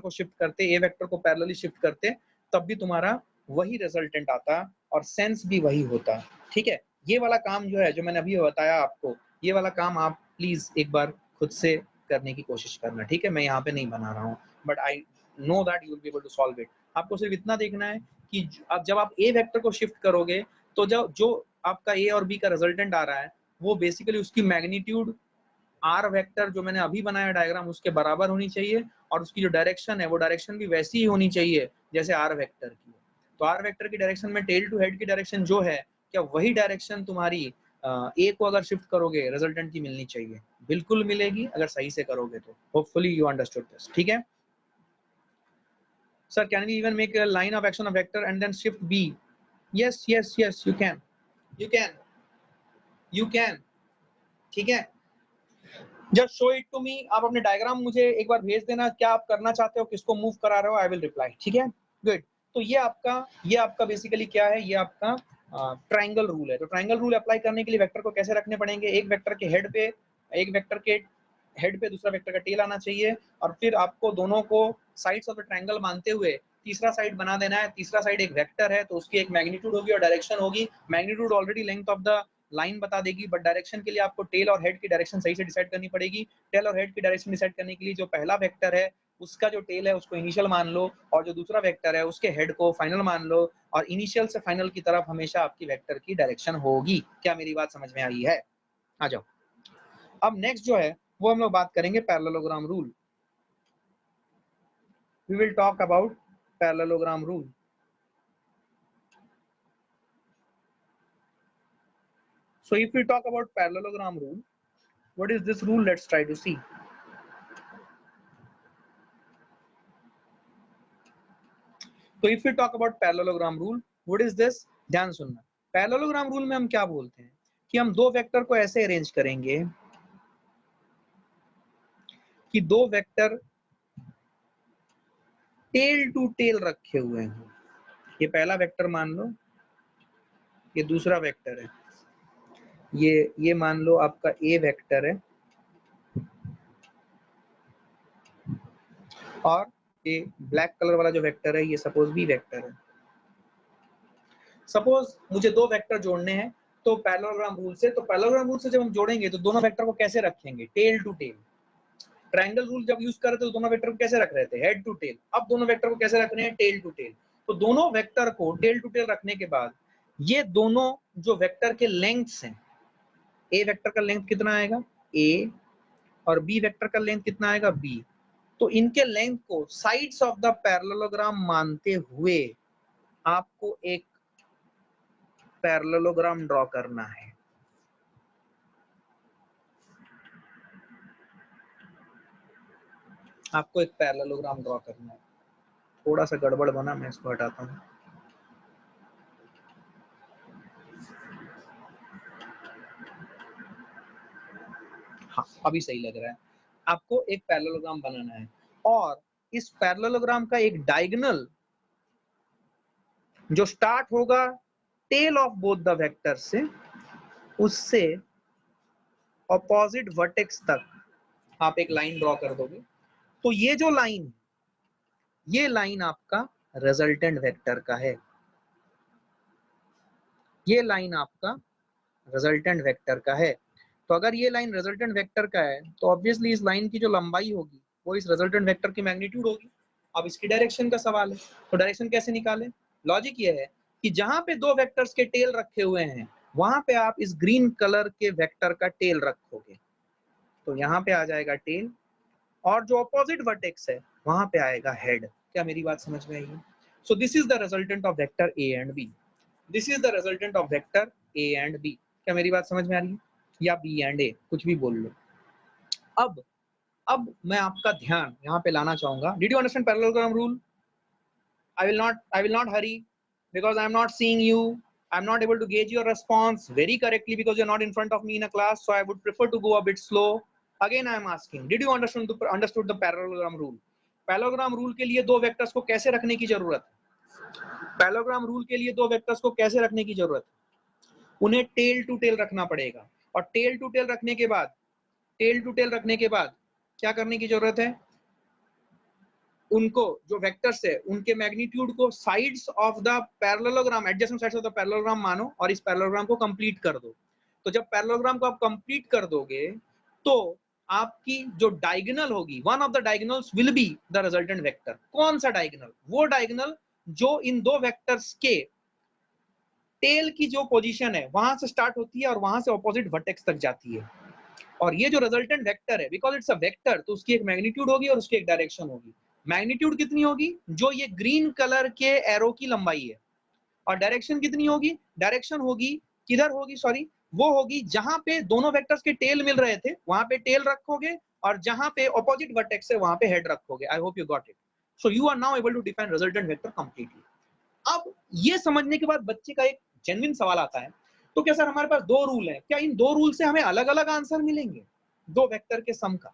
को पैरेलली शिफ्ट करते, तब भी तुम्हारा वही रिजल्टेंट आता और सेंस भी वही होता। ठीक है, ये वाला काम जो है, जो मैंने अभी बताया आपको, ये वाला काम आप प्लीज एक बार खुद से करने की कोशिश करना। ठीक है, मैं यहाँ पे नहीं बना रहा हूँ, but I know that you will be able to solve it. आपको सिर्फ इतना देखना है कि जब आप ए वेक्टर को शिफ्ट करोगे तो जो आपका ए और बी का रिजल्टेंट आ रहा है वो बेसिकली उसकी मैग्नीट्यूड आर वेक्टर जो मैंने अभी बनाया डायग्राम उसके बराबर होनी चाहिए, और उसकी जो डायरेक्शन है वो डायरेक्शन भी वैसी ही होनी चाहिए जैसे आर वेक्टर की। तो आर वेक्टर की डायरेक्शन में टेल टू हेड की डायरेक्शन जो है, क्या वही डायरेक्शन तुम्हारी ए को अगर शिफ्ट करोगे रिजल्टेंट की मिलनी चाहिए? बिल्कुल मिलेगी अगर सही से करोगे तो। Hopefully you understood this. ठीक है sir, can we even make a line of action of vector and then shift B? Yes yes yes, you can, you can, you can. ठीक है, just show it to me. आप अपने diagram मुझे एक बार भेज देना, क्या आप करना चाहते हो, किसको मूव करा रहे हो, आई विल रिप्लाई। ठीक है, गुड। तो ये आपका बेसिकली क्या है, ये आपका ट्रायंगल रूल है। तो ट्रायंगल रूल अप्लाई करने के लिए वेक्टर को कैसे रखने पड़ेंगे? एक वेक्टर के हेड पे दूसरा वेक्टर का टेल आना चाहिए, और फिर आपको दोनों को साइड्स ऑफ द ट्रायंगल मानते हुए तीसरा साइड बना देना है। तीसरा साइड एक वेक्टर है तो उसकी एक मैग्नीट्यूड होगी और डायरेक्शन होगी। Magnitude already length of the line बता देगी, बट डायरेक्शन के लिए आपको टेल और हेड की डायरेक्शन सही से डिसाइड करनी पड़ेगी। टेल और हेड की डायरेक्शन डिसाइड करने के लिए जो पहला वेक्टर है उसका जो टेल है उसको इनिशियल मान लो, और जो दूसरा वेक्टर है उसके हेड को फाइनल मान लो, और इनिशियल से फाइनल की तरफ हमेशा आपकी वेक्टर की डायरेक्शन होगी। क्या मेरी बात समझ में आई है? आ जाओ। अब नेक्स्ट जो है वो हम लोग बात करेंगे parallelogram rule. We will talk about parallelogram rule. So if we talk about parallelogram rule, what is this rule? Let's try to see. So if we talk about parallelogram rule, what is this? ध्यान सुनना। Parallelogram rule में हम क्या बोलते हैं कि हम दो वेक्टर को ऐसे अरेंज करेंगे कि दो वेक्टर टेल टू टेल रखे हुए हैं। ये पहला वेक्टर मान लो, ये दूसरा वेक्टर है, ये मान लो आपका ए वेक्टर है, और ये ब्लैक कलर वाला जो वेक्टर है ये सपोज बी वेक्टर है। सपोज मुझे दो वेक्टर जोड़ने हैं तो पैरेललोग्राम रूल से, जब हम जोड़ेंगे तो दोनों वेक्टर को कैसे रखेंगे? Tail to tail. Triangle rule जब यूज कर रहे थे तो दोनों वेक्टर को कैसे रख रहे थे? Head to tail. अब दोनों वेक्टर को कैसे रख रहे हैं? Tail to tail. तो दोनों वेक्टर को टेल टू टेल रखने के बाद ये दोनों जो वेक्टर के लेंथ्स हैं, ए वेक्टर का लेंथ कितना आएगा? ए, और बी वेक्टर का लेंथ कितना आएगा? बी। तो इनके लेंथ को साइड्स ऑफ द पैरेललोग्राम मानते हुए आपको एक पैरेललोग्राम ड्रॉ करना है। आपको एक पैरेललोग्राम ड्रॉ करना है। थोड़ा सा गड़बड़ बना, मैं इसको हटाता हूँ। हाँ, अभी सही लग रहा है। आपको एक पैरेललोग्राम बनाना है, और इस पैरेललोग्राम का एक डायगोनल जो स्टार्ट होगा tail of both the vector से, उससे ऑपोजिट वर्टेक्स तक आप एक लाइन ड्रॉ कर दोगे। तो ये जो लाइन, ये लाइन आपका रिजल्टेंट वेक्टर का है। ये लाइन आपका रिजल्टेंट वेक्टर का है। तो अगर ये लाइन रिजल्टेंट वेक्टर का है तो ऑब्वियसली इस लाइन की जो लंबाई होगी वो इस रिजल्टेंट वेक्टर की मैग्नीट्यूड होगी। अब इसकी डायरेक्शन का सवाल है, तो डायरेक्शन कैसे निकालें? लॉजिक ये है कि जहां पे दो वेक्टर्स के टेल रखे हुए हैं वहां पे आप इस ग्रीन कलर के वेक्टर का टेल रखोगे, तो यहाँ पे आ जाएगा टेल, और जो अपोजिट वर्टेक्स है वहां पे आएगा हेड। क्या मेरी बात समझ में आई है? So this is the resultant of vector A and B. This is the resultant of vector A and B. क्या मेरी बात समझ में आ रही है? या बी एंड ए, कुछ भी बोल लो। अब मैं आपका ध्यान यहाँ पे लाना चाहूंगा। Did you understand parallelogram rule? I will not hurry because I am not seeing you. I am not able to gauge your response very correctly because you are not in front of me in a class. So I would prefer to go a bit slow. Again I am asking, did you understood the parallelogram rule? Parallelogram rule के लिए दो vectors को कैसे रखने की जरूरत है? Parallelogram rule के लिए दो वेक्टर्स को कैसे रखने की जरूरत है? उन्हें टेल टू टेल रखना पड़ेगा, और टेल टू टेल रखने के बाद टेल टू टेल रखने के बाद क्या करने की जरूरत है, उनको जो वेक्टर्स है उनके मैग्नीट्यूड को sides of the parallelogram, adjacent sides of the parallelogram मानो और इस पैरेललोग्राम को कंप्लीट कर दो। तो जब पैरेललोग्राम को आप कंप्लीट कर दोगे तो आपकी जो डायगोनल होगी, one of the diagonals will be the resultant vector. कौन सा डायगोनल? वो डायगोनल जो इन दो वेक्टर्स के टेल की जो पोजीशन है वहां से स्टार्ट होती है और वहां से ऑपोजिट वर्टेक्स तक जाती है। और ये जो रिजल्टेंट वेक्टर है, बिकॉज इट्स अ वेक्टर, तो उसकी एक मैग्नीट्यूड होगी और उसकी एक डायरेक्शन होगी। मैग्नीट्यूड कितनी होगी? जो ये ग्रीन कलर के एरो की लंबाई है। और डायरेक्शन कितनी होगी? डायरेक्शन होगी, किधर होगी, सॉरी, वो होगी जहां पे दोनों वेक्टर्स के टेल मिल रहे थे वहां पे टेल रखोगे और जहां पे ऑपोजिट वर्टेक्स है वहां पे हेड रखोगे। I hope you got it. So you are now able to define resultant vector completely. अब ये समझने के बाद बच्चे का एक जेन्युइन सवाल आता है, तो क्या सर हमारे पास दो रूल है, क्या इन दो रूल से हमें अलग अलग आंसर मिलेंगे दो वेक्टर के सम का?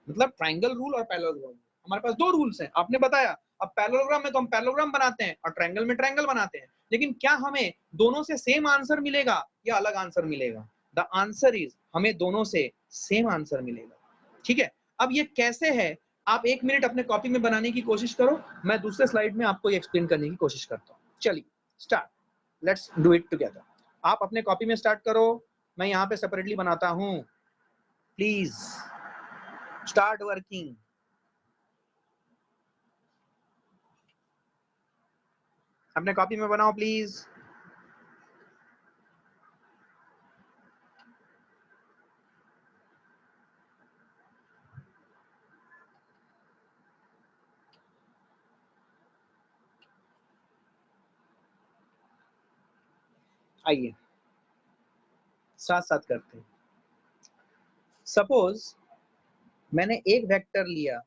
मतलब ट्रायंगल रूल और पैरेललोग्राम रूल, हमारे पास दो रूल्स हैं। आपने बताया अब पैरेललोग्राम में तो हम पैरेललोग्राम बनाते हैं और ट्रायंगल में ट्रायंगल बनाते हैं, लेकिन क्या हमें दोनों से सेम आंसर मिलेगा या अलग आंसर मिलेगा? द आंसर इज हमें दोनों से सेम आंसर मिलेगा। ठीक है, अब ये कैसे है आप 1 मिनट अपने कॉपी में बनाने की कोशिश करो, मैं दूसरे स्लाइड में आपको ये एक्सप्लेन करने की कोशिश करता हूँ। चलिए start, let's do it together. आप अपने कॉपी में स्टार्ट करो, मैं यहाँ पे सेपरेटली बनाता हूँ। Please start working. अपने कॉपी में बनाओ प्लीज। आइए साथ साथ करते हैं। सपोज मैंने एक वेक्टर लिया,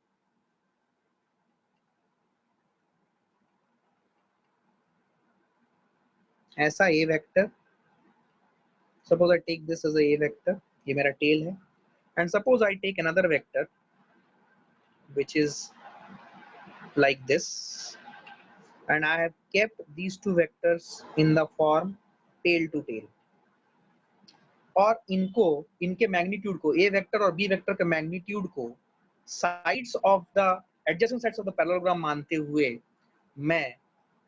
ऐसा a vector, suppose I take this as a vector, ये मेरा टेल है, and suppose I take another vector which is like this, and I have kept these two vectors in the form tail to tail, और इनको, इनके magnitude को, ए vector और B vector के magnitude को sides of the adjacent sides of the parallelogram मानते हुए मैं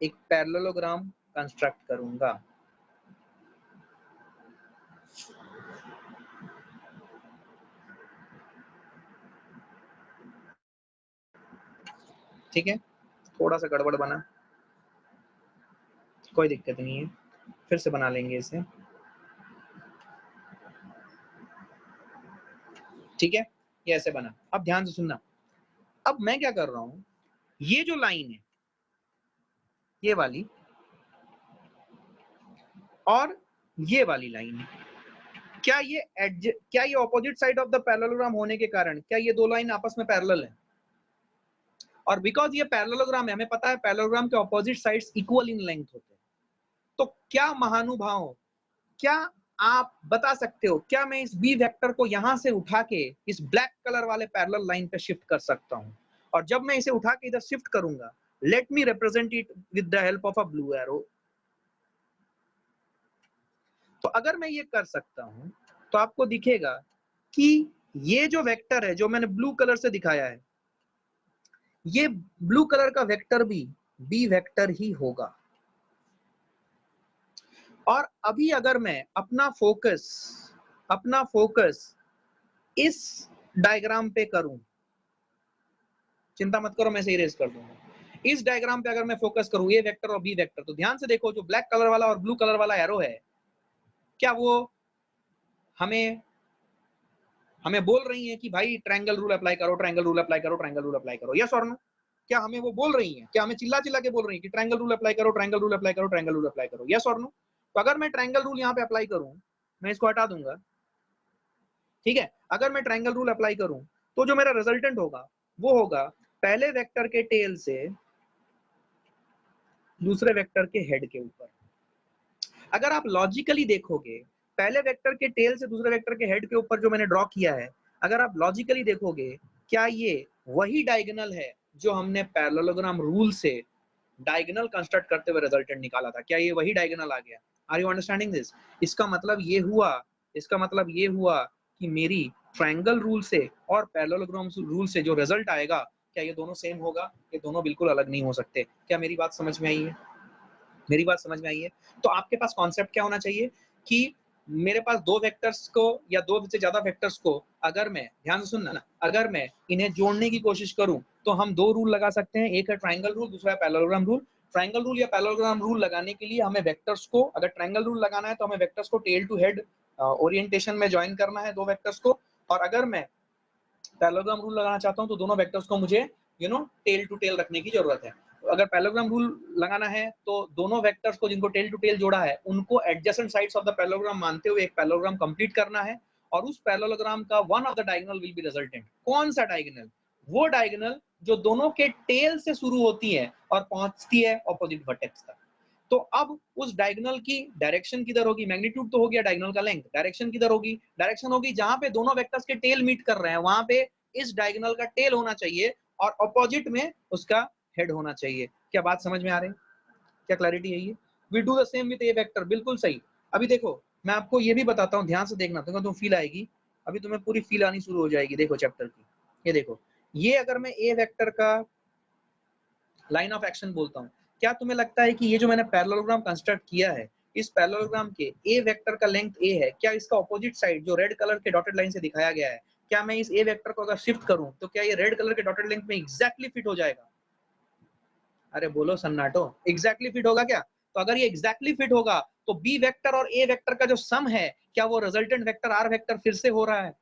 एक पैरेललोग्राम कंस्ट्रक्ट करूंगा। ठीक है, थोड़ा सा गड़बड़ बना, कोई दिक्कत नहीं है, फिर से बना लेंगे इसे। ठीक है, ये ऐसे बना। अब ध्यान से सुनना, अब मैं क्या कर रहा हूं, ये जो लाइन है ये वाली और ये वाली लाइन है, क्या ये opposite side of the parallelogram होने के कारण क्या ये दो लाइन आपस में पैरेलल है? और बिकॉज ये पैरेललोग्राम है, हमें पता है पैरेललोग्राम के opposite sides equal in length होते हैं, तो क्या महानुभाव, क्या आप बता सकते हो, क्या मैं इस बी वेक्टर को यहां से उठा के इस ब्लैक कलर वाले पैरेलल लाइन पे शिफ्ट कर सकता हूं? और जब मैं इसे उठा के इधर शिफ्ट करूंगा, let me represent it with the help of a blue arrow. तो अगर मैं ये कर सकता हूं तो आपको दिखेगा कि ये जो वेक्टर है जो मैंने ब्लू कलर से दिखाया है, ये ब्लू कलर का वेक्टर भी बी वेक्टर ही होगा। और अभी अगर मैं अपना फोकस इस डायग्राम पे करूं, चिंता मत करो मैं इसे इरेज कर दूंगा, इस डायग्राम पे अगर मैं फोकस करूं ए वेक्टर और बी वेक्टर, तो ध्यान से देखो जो ब्लैक कलर वाला और ब्लू कलर वाला एरो है, क्या वो हमें बोल रही है कि भाई ट्रायंगल रूल अप्लाई करो, ट्रायंगल रूल अप्लाई करो, ट्रायंगल रूल अप्लाई करो, यस और नो? क्या हमें वो बोल रही है? क्या हमें चिल्ला चिल्ला के बोल रही है कि ट्रायंगल रूल अप्लाई करो, ट्रायंगल रूल अप्लाई करो, ट्रायंगल रूल अप्लाई करो, यस और नो? तो अगर मैं ट्रायंगल रूल यहाँ पे अप्लाई करूं, मैं इसको हटा दूंगा, ठीक है, अगर मैं ट्रायंगल रूल अप्लाई करूं तो जो मेरा रिजल्टेंट होगा वो होगा पहले वेक्टर के टेल से दूसरे वेक्टर के हेड के ऊपर। अगर आप लॉजिकली देखोगे, पहले वेक्टर के टेल से दूसरे वेक्टर के हेड के ऊपर जो मैंने ड्रॉ किया है, अगर आप लॉजिकली देखोगे, क्या ये वही डायगोनल है जो हमने पैरेललोग्राम रूल से डायगोनल कंस्ट्रक्ट करते हुए रिजल्टेंट निकाला था? क्या ये वही डायगोनल आ गया? Are you understanding this? इसका मतलब ये हुआ कि मेरी ट्रायंगल रूल से और पैरेललोग्राम रूल से जो रिजल्ट आएगा, क्या ये दोनों सेम होगा? ये दोनों बिल्कुल अलग नहीं हो सकते। क्या मेरी बात समझ में आई है? मेरी बात समझ में आई है? तो आपके पास कॉन्सेप्ट क्या होना चाहिए कि मेरे पास दो वेक्टर्स को या दो से ज्यादा वेक्टर्स को अगर मैं, ध्यान से सुनना ना, अगर मैं इन्हें जोड़ने की कोशिश करूं तो हम दो रूल लगा सकते हैं, एक है ट्रायंगल रूल, दूसरा है पैरेललोग्राम रूल। ट्रायंगल रूल या पैरेललोग्राम रूल लगाने के लिए हमें वेक्टर्स को, अगर ट्रायंगल रूल लगाना है तो हमें वेक्टर्स को टेल टू हेड ओरिएंटेशन में ज्वाइन करना है, दो वेक्टर्स को। और अगर मैं पैरेललोग्राम रूल लगाना चाहता हूं तो दोनों वेक्टर्स को मुझे टेल टू टेल रखने की जरूरत है। अगर पैरेललोग्राम रूल लगाना है तो दोनों वेक्टर्स को जिनको टेल टू टेल जोड़ा है उनको adjacent sides of the parallelogram मानते हुए एक पैरेललोग्राम कंप्लीट करना है, और उस पैरेललोग्राम का one of the diagonal will be resultant. कौन सा डायगोनल? वो डायगोनल जो दोनों के टेल से शुरू होती है और पहुंचती है ऑपोजिट वर्टेक्स तक। तो अब उस डायगोनल की डायरेक्शन किधर होगी? मैग्नीट्यूड तो हो गया डायगोनल का लेंथ, डायरेक्शन किधर होगी? डायरेक्शन होगी जहां पे दोनों वेक्टर्स के टेल मीट कर रहे हैं, वहां पे इस डायगोनल का टेल होना चाहिए और अपोजिट में उसका हेड होना चाहिए। क्या बात समझ में आ रही है? क्या क्लैरिटी है ये? We do the same with A vector, बिल्कुल सही। अभी देखो मैं आपको ये भी बताता हूँ, ध्यान से देखना, तुम्हें फील आएगी, अभी तुम्हें पूरी फील आनी शुरू हो जाएगी। देखो चैप्टर की, ये देखो, ये अगर मैं ए वेक्टर का लाइन ऑफ एक्शन बोलता हूँ, क्या तुम्हें लगता है कि ये जो मैंने पैरेललोग्राम कंस्ट्रक्ट किया है, इस पैरेललोग्राम के ए वेक्टर का लेंथ ए है, क्या इसका ऑपोजिट साइड जो रेड कलर के डॉटेड लाइन से दिखाया गया है, क्या मैं इस ए वेक्टर को अगर शिफ्ट करूं तो क्या ये रेड कलर के डॉटेड लाइन में एग्जैक्टली फिट हो जाएगा? अरे बोलो सन्नाटो, एग्जैक्टली फिट होगा क्या? तो अगर ये एग्जैक्टली फिट होगा तो बी वेक्टर और ए वेक्टर का जो सम है, क्या वो रिजल्टेंट वेक्टर आर वेक्टर फिर से हो रहा है?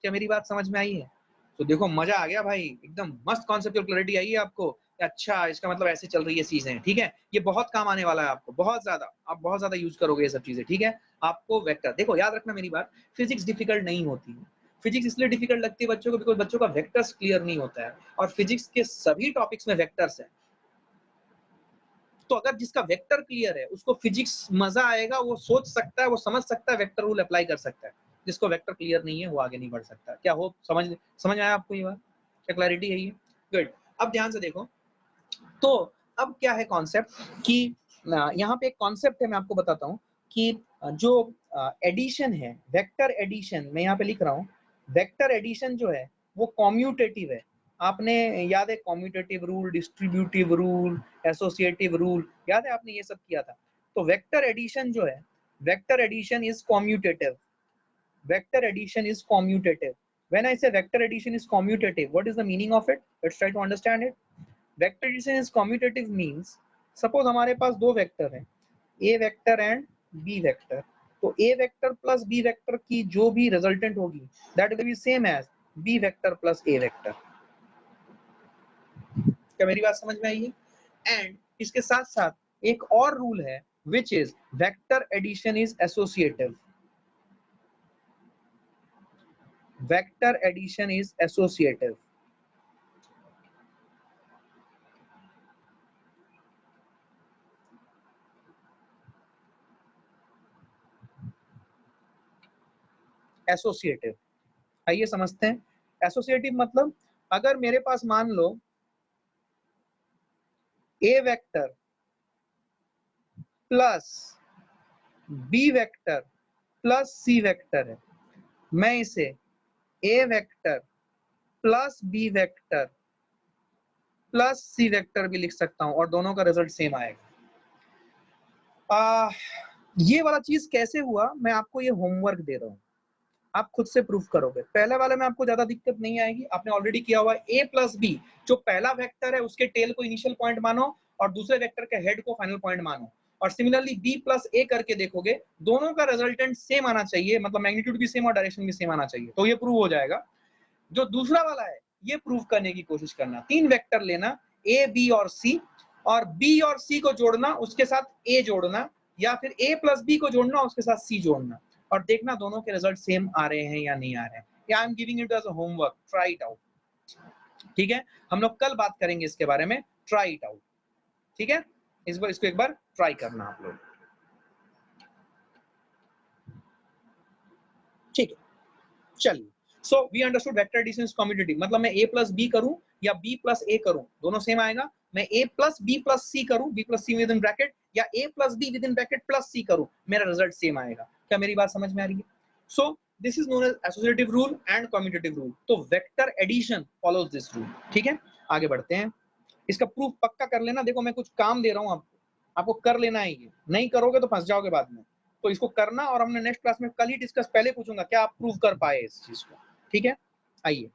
क्या मेरी बात समझ में आई है? तो देखो मजा आ गया भाई, एकदम मस्त कॉन्सेप्चुअल क्लैरिटी आई है आपको। अच्छा, इसका मतलब ऐसे चल रही है चीजें, ठीक है? ये बहुत काम आने वाला है आपको, बहुत ज्यादा, आप बहुत ज्यादा यूज करोगे ये सब चीजें, ठीक है? आपको वेक्टर, देखो याद रखना मेरी बात, फिजिक्स डिफिकल्ट नहीं होती है। फिजिक्स इसलिए डिफिकल्ट लगती है बच्चों को बिकॉज बच्चों का वेक्टर्स क्लियर नहीं होता है, और फिजिक्स के सभी टॉपिक्स में वेक्टर्स है। तो अगर जिसका वेक्टर क्लियर है उसको फिजिक्स मजा आएगा, वो सोच सकता है, वो समझ सकता है, वेक्टर रूल अप्लाई कर सकता है। जिसको वेक्टर क्लियर नहीं है वो आगे नहीं बढ़ सकता। क्या हो समझ आया आपको ये बात? क्या क्लैरिटी है ये? गुड। अब ध्यान से देखो, तो अब क्या है कॉन्सेप्ट कि यहाँ पे एक कॉन्सेप्ट है, मैं आपको बताता हूँ कि जो एडिशन है, वेक्टर एडिशन, मैं यहाँ पे लिख रहा हूँ, वेक्टर एडिशन जो है वो कॉम्यूटेटिव है। आपने याद है commutative rule, distributive rule, associative rule, याद है आपने ये सब किया था? तो वेक्टर एडिशन जो है, vector addition is commutative. Vector addition is commutative. When I say vector addition is commutative, what is the meaning of it? Let's try to understand it. Vector addition is commutative means, suppose हमारे पास दो vector हैं, A vector and B vector, तो A vector plus B vector की जो भी resultant होगी that will be same as B vector plus A vector. क्या मेरी बात समझ में आई है? एंड इसके साथ साथ एक और रूल है which is vector addition is associative. Vector addition is associative. Associative, आइए समझते हैं। एसोसिएटिव मतलब अगर मेरे पास मान लो A vector plus B vector plus C vector है, मैं इसे A vector plus B vector plus C vector भी लिख सकता हूं और दोनों का रिजल्ट सेम आएगा। ये वाला चीज कैसे हुआ, मैं आपको ये होमवर्क दे रहा हूं, आप खुद से प्रूफ करोगे। पहले वाले में आपको ज्यादा दिक्कत नहीं आएगी, आपने ऑलरेडी किया हुआ। ए प्लस बी, जो पहला वेक्टर है उसके टेल को इनिशियल पॉइंट मानो और दूसरे वेक्टर के हेड को फाइनल पॉइंट मानो, और सिमिलरली बी प्लस ए करके देखोगे, दोनों का रिजल्टेंट सेम आना चाहिए, मतलब मैग्नीट्यूड भी सेम और डायरेक्शन भी सेम आना चाहिए, तो ये प्रूव हो जाएगा। जो दूसरा वाला है ये प्रूव करने की कोशिश करना, तीन वेक्टर लेना ए बी और सी, और बी और सी को जोड़ना, उसके साथ ए जोड़ना, या फिर ए प्लस बी को जोड़ना उसके साथ सी जोड़ना, और देखना दोनों के रिजल्ट सेम आ रहे हैं या नहीं आ रहे हैं। या I am giving it as a homework, try it out, ठीक है? हम लोग कल बात करेंगे इसके बारे में, ट्राई इट आउट, ठीक है? इसको एक बार ट्राई करना आप लोग, ठीक है? चलिए, so we understood vector addition is commutative, मतलब मैं a प्लस बी करूं या b प्लस a करूं, दोनों सेम आएगा। मैं a plus b plus c करूं, b plus c with in bracket, या a plus b with in bracket plus c करूं, मेरा रिजल्ट सेम आएगा। क्या मेरी बात समझ में आ रही है? So this is known as associative rule and commutative rule. तो vector addition follows this rule. ठीक है, आगे बढ़ते हैं। इसका प्रूफ पक्का कर लेना। देखो मैं कुछ काम दे रहा हूँ आपको कर लेना है, ये नहीं करोगे तो फंस जाओगे बाद में। तो इसको करना, और हमने नेक्स्ट क्लास में कल ही डिस्कस, पहले पूछूंगा क्या आप प्रूव कर पाए इस चीज को। ठीक है, आइए।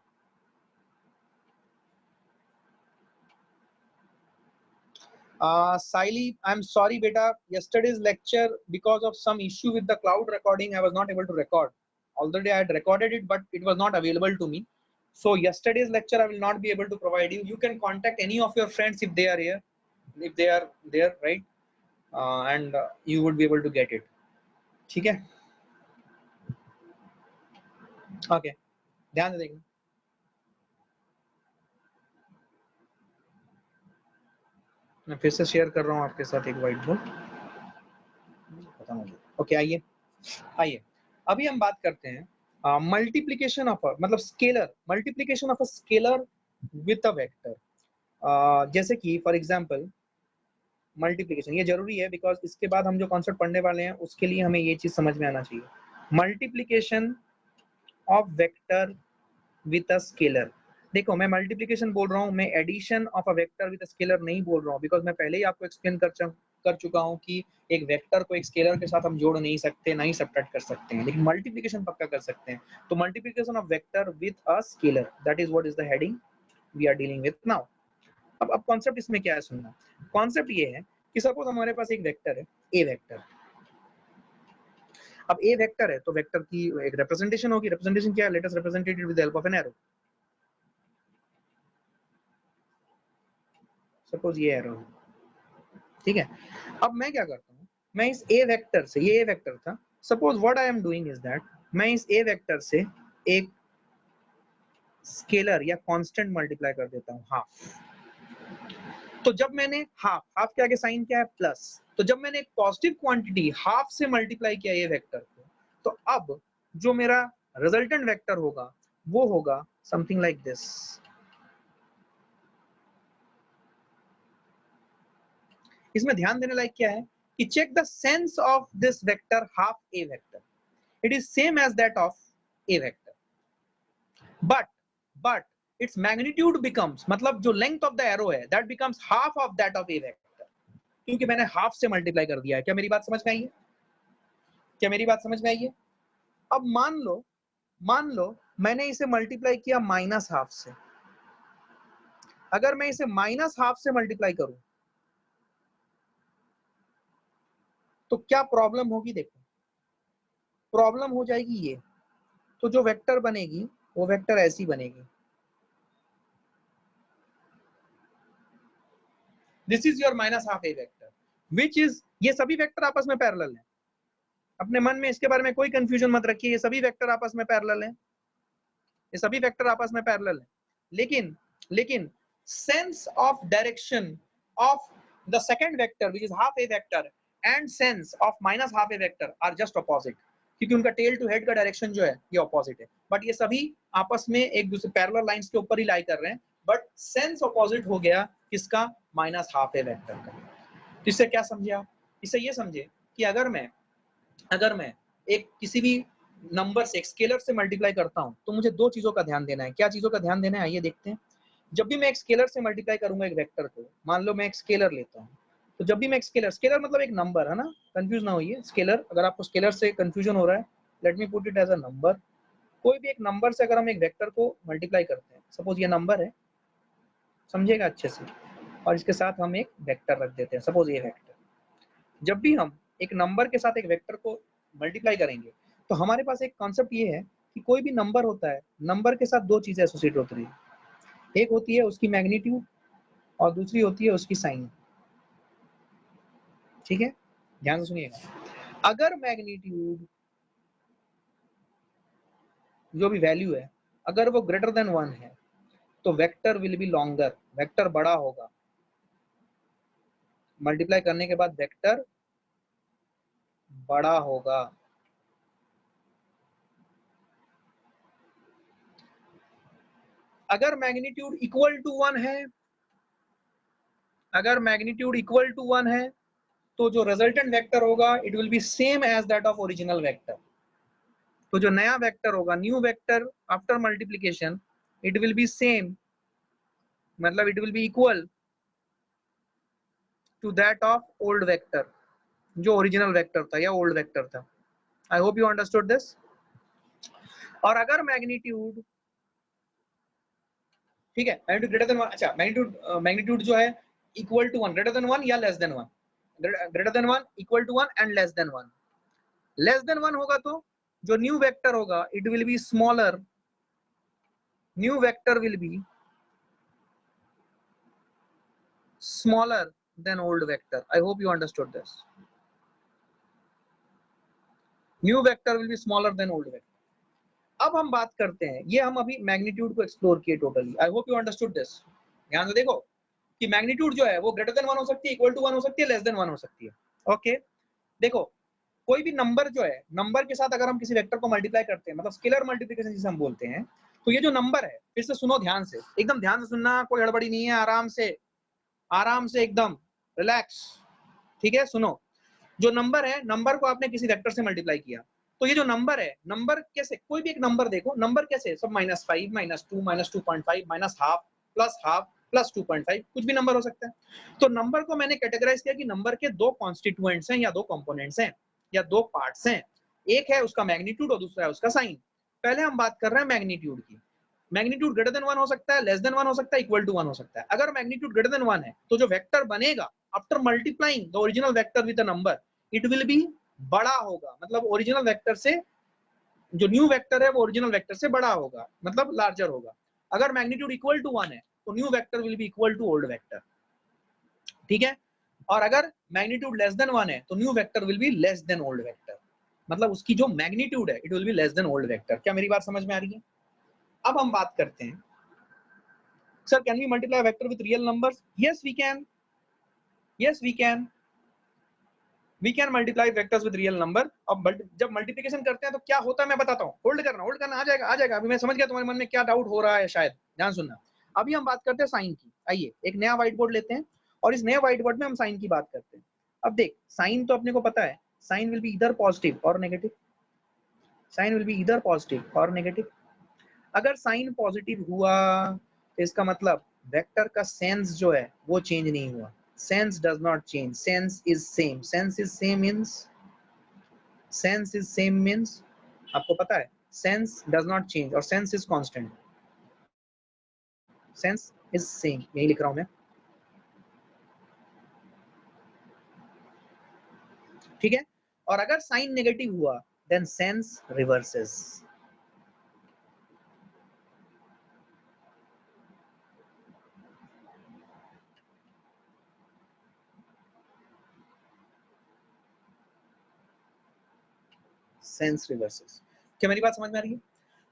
Saili, I'm sorry beta, yesterday's lecture because of some issue with the cloud recording I was not able to record. Already I had recorded it but it was not available to me. So yesterday's lecture I will not be able to provide you. You can contact any of your friends if they are here, if they are there, right? And you would be able to get it. ठीक है, okay, ध्यान से देखना। मैं फिर से share कर रहा हूँ आपके साथ एक व्हाइट बोर्ड, पता मुझे। ओके, आइए आइए, अभी हम बात करते हैं मल्टीप्लिकेशन ऑफ मतलब scalar, multiplication of a scalar with a vector. जैसे कि फॉर एग्जांपल मल्टीप्लिकेशन, ये जरूरी है बिकॉज इसके बाद हम जो कॉन्सेप्ट पढ़ने वाले हैं उसके लिए हमें ये चीज समझ में आना चाहिए। Multiplication of vector with a scalar. देखो मैं मल्टीप्लिकेशन बोल रहा हूँ, मैं addition of a vector with scalar नहीं बोल रहा हूँ, बिकॉज मैं पहले ही आपको एक्सप्लेन कर चुका हूँ कि एक वेक्टर को एक स्केलर के साथ हम जोड़ नहीं सकते, ना ही सबट्रैक्ट कर सकते हैं, लेकिन मल्टीप्लिकेशन पक्का कर सकते हैं। तो multiplication of vector with a scalar, that is what is the heading we are dealing with now. अब कॉन्सेप्ट इसमें क्या है सुनना। कॉन्सेप्ट ये है कि सपोज हमारे पास एक वेक्टर है, ए वेक्टर। अब ए वेक्टर है तो वेक्टर की एक रिप्रेजेंटेशन होगी। रिप्रेजेंटेशन क्या है? Let us represent it with the help of an arrow. Suppose ये एरो है, ठीक है। अब मैं क्या करता हूँ, मैं इस ए वेक्टर से, ये ए वेक्टर था, suppose what I am doing is that मैं इस ए वेक्टर से एक स्केलर या कांस्टेंट मल्टीप्लाई कर देता हूँ, हाफ। तो जब मैंने हाफ के आगे साइन क्या है? प्लस। तो जब मैंने एक पॉजिटिव क्वांटिटी हाफ से मल्टीप्लाई किया ए वेक्टर को, तो अब जो मेरा रिजल्टेंट वेक्टर होगा वो होगा समथिंग लाइक दिस। इसमें ध्यान देने लायक क्या है कि check the sense of this vector half a vector, it is same as that of a vector, but its magnitude becomes, मतलब जो लेंथ ऑफ द एरो है that becomes half of that of a vector, क्योंकि मैंने half से multiply कर दिया है। क्या मेरी बात समझ में आई है? क्या मेरी बात समझ में आई है? अब मान लो मैंने इसे मल्टीप्लाई किया माइनस हाफ से। अगर मैं इसे माइनस हाफ से मल्टीप्लाई करूं तो क्या प्रॉब्लम होगी? देखो प्रॉब्लम हो जाएगी ये, तो जो वेक्टर बनेगी वो वेक्टर ऐसी बनेगी, this is your minus half a vector which is, ये सभी वेक्टर आपस में पैरेलल है। अपने मन में इसके बारे में कोई कंफ्यूजन मत रखिए, ये सभी वेक्टर आपस में पैरेलल है, ये सभी वेक्टर आपस में पैरेलल है। लेकिन sense of direction of the second vector which is half a vector and sense of minus half a vector are just opposite, क्योंकि उनका टेल टू हेड का डायरेक्शन जो है ये ऑपोजिट है। बट ये सभी आपस में एक दूसरे पैरेलल लाइंस के ऊपर ही लाई कर रहे हैं, बट सेंस ऑपोजिट हो गया किसका? माइनस हाफ ए वेक्टर का। तो इससे क्या समझे आप? इससे ये समझे कि अगर मैं एक किसी भी नंबर से, एक स्केलर से मल्टीप्लाई करता हूं तो मुझे दो चीजों का ध्यान देना है। क्या चीजों का ध्यान देना है आइए देखते हैं। जब भी मैं एक स्केलर से मल्टीप्लाई करूंगा एक वेक्टर को, मान लो मैं एक स्केलर लेता हूं, तो जब भी मैं एक स्केलर मतलब एक नंबर है ना, कंफ्यूज ना होइए। स्केलर, अगर आपको स्केलर से कंफ्यूजन हो रहा है, let me put it as a number. कोई भी एक नंबर से अगर हम एक वेक्टर को मल्टीप्लाई करते हैं, सपोज ये नंबर है, समझिएगा अच्छे से, और इसके साथ हम एक वेक्टर रख देते हैं, सपोज ये वेक्टर। जब भी हम एक नंबर के साथ एक वेक्टर को मल्टीप्लाई करेंगे तो हमारे पास एक कॉन्सेप्ट ये है कि कोई भी नंबर होता है, नंबर के साथ दो चीजें एसोसिएट होती है, एक होती है उसकी मैग्नीट्यूड और दूसरी होती है उसकी साइन। ठीक है, ध्यान से सुनिएगा। अगर मैग्नीट्यूड जो भी वैल्यू है अगर वो ग्रेटर देन 1 है तो vector will B longer, vector बड़ा होगा। मल्टीप्लाई करने के बाद वेक्टर बड़ा होगा। अगर मैग्नीट्यूड इक्वल टू 1 है, अगर मैग्नीट्यूड इक्वल टू 1 है तो जो रिजल्टेंट वेक्टर होगा it will be same as that of original vector. तो जो नया वेक्टर होगा, new vector after multiplication, it will be same, मतलब it will be equal to that of old vector, जो ओरिजिनल वेक्टर था या old vector था। I hope you understood this. और अगर मैग्नीट्यूड, ठीक है, मैग्नीट्यूड ग्रेटर देन 1, अच्छा मैग्नीट्यूड जो है इक्वल टू 1, ग्रेटर देन 1 या less than 1, greater than 1, equal to 1 and less than 1। Less than 1 होगा तो जो न्यू वेक्टर होगा it will be smaller, new vector will be smaller than old vector. I hope you understood this. New vector will be smaller than old vector. अब हम बात करते हैं, ये हम अभी मैग्नीट्यूड को एक्सप्लोर किए totally. I hope you understood this. ध्यान से देखो कि मैग्नीट्यूड जो है वो ग्रेटर देन 1 हो सकती है, इक्वल टू 1 हो सकती है, लेस देन 1 हो सकती है। ओके, देखो कोई भी नंबर जो है, नंबर के साथ अगर हम किसी वेक्टर को मल्टीप्लाई करते हैं, मतलब स्केलर मल्टीप्लिकेशन जिसे हम बोलते हैं, तो ये जो नंबर है, फिर से सुनो ध्यान से, एकदम ध्यान से सुनना, कोई हड़बड़ी नहीं है, आराम से एकदम रिलैक्स, ठीक है। सुनो, जो नंबर है, नंबर को आपने किसी वेक्टर से मल्टीप्लाई किया, तो ये जो नंबर है, नंबर कैसे, कोई भी एक नंबर देखो, नंबर कैसे, सब -5, -2, -2.5, -½ +½ +2.5, कुछ भी नंबर हो सकता है। तो नंबर को मैंने कैटेगराइज किया कि नंबर के दो कॉन्स्टिट्यूएंट्स हैं या दो कंपोनेंट्स हैं या दो पार्ट्स हैं, एक है उसका मैग्नीट्यूड और दूसरा है उसका साइन। पहले हम बात कर रहे हैं मैग्नीट्यूड की। मैग्नीट्यूड ग्रेटर देन 1 हो सकता है, लेस देन 1 हो सकता है, इक्वल टू 1 हो सकता है। अगर मैग्नीट्यूड ग्रेटर देन 1 है तो जो वेक्टर बनेगा after multiplying the original vector with a number, it will B बड़ा होगा, मतलब ओरिजिनल वेक्टर से जो न्यू वेक्टर है वो ओरिजिनल वेक्टर से बड़ा होगा, मतलब लार्जर होगा। अगर मैग्नीट्यूड इक्वल टू 1 है तो new vector will be equal to old vector, ठीक है। और अगर मैग्नीट्यूड लेस देन 1 है तो new vector will be less than old vector, मतलब उसकी जो मैग्नीट्यूड है it will be less than old vector. क्या मेरी बात समझ में आ रही है? अब हम बात करते हैं, sir can we multiply vector with real numbers? Yes we can, yes we can, we can multiply vectors with real number. अब जब मल्टीप्लिकेशन करते हैं तो क्या होता है मैं बताता हूँ, होल्ड करना, आ जाएगा। अभी मैं समझ गया तुम्हारे मन में क्या डाउट हो रहा है, शायद ध्यान सुनना। अभी हम बात करते हैं साइन की। आइए एक नया व्हाइट बोर्ड लेते हैं और इस नए व्हाइट बोर्ड में हम साइन की बात करते हैं। अब देख, साइन तो अपने को पता है, साइन विल बी इधर पॉजिटिव और नेगेटिव, साइन विल बी इधर पॉजिटिव और नेगेटिव। अगर साइन पॉजिटिव हुआ तो इसका मतलब वेक्टर का सेंस जो है वो चेंज नहीं हुआ। Sense does not change. Sense is same. Sense is same means आपको पता है sense does not change और sense is constant. Sense is same, यही लिख रहा हूं मैं, ठीक है। और अगर साइन नेगेटिव हुआ then sense reverses. Sense reverses. क्या मेरी बात समझ में आ रही है?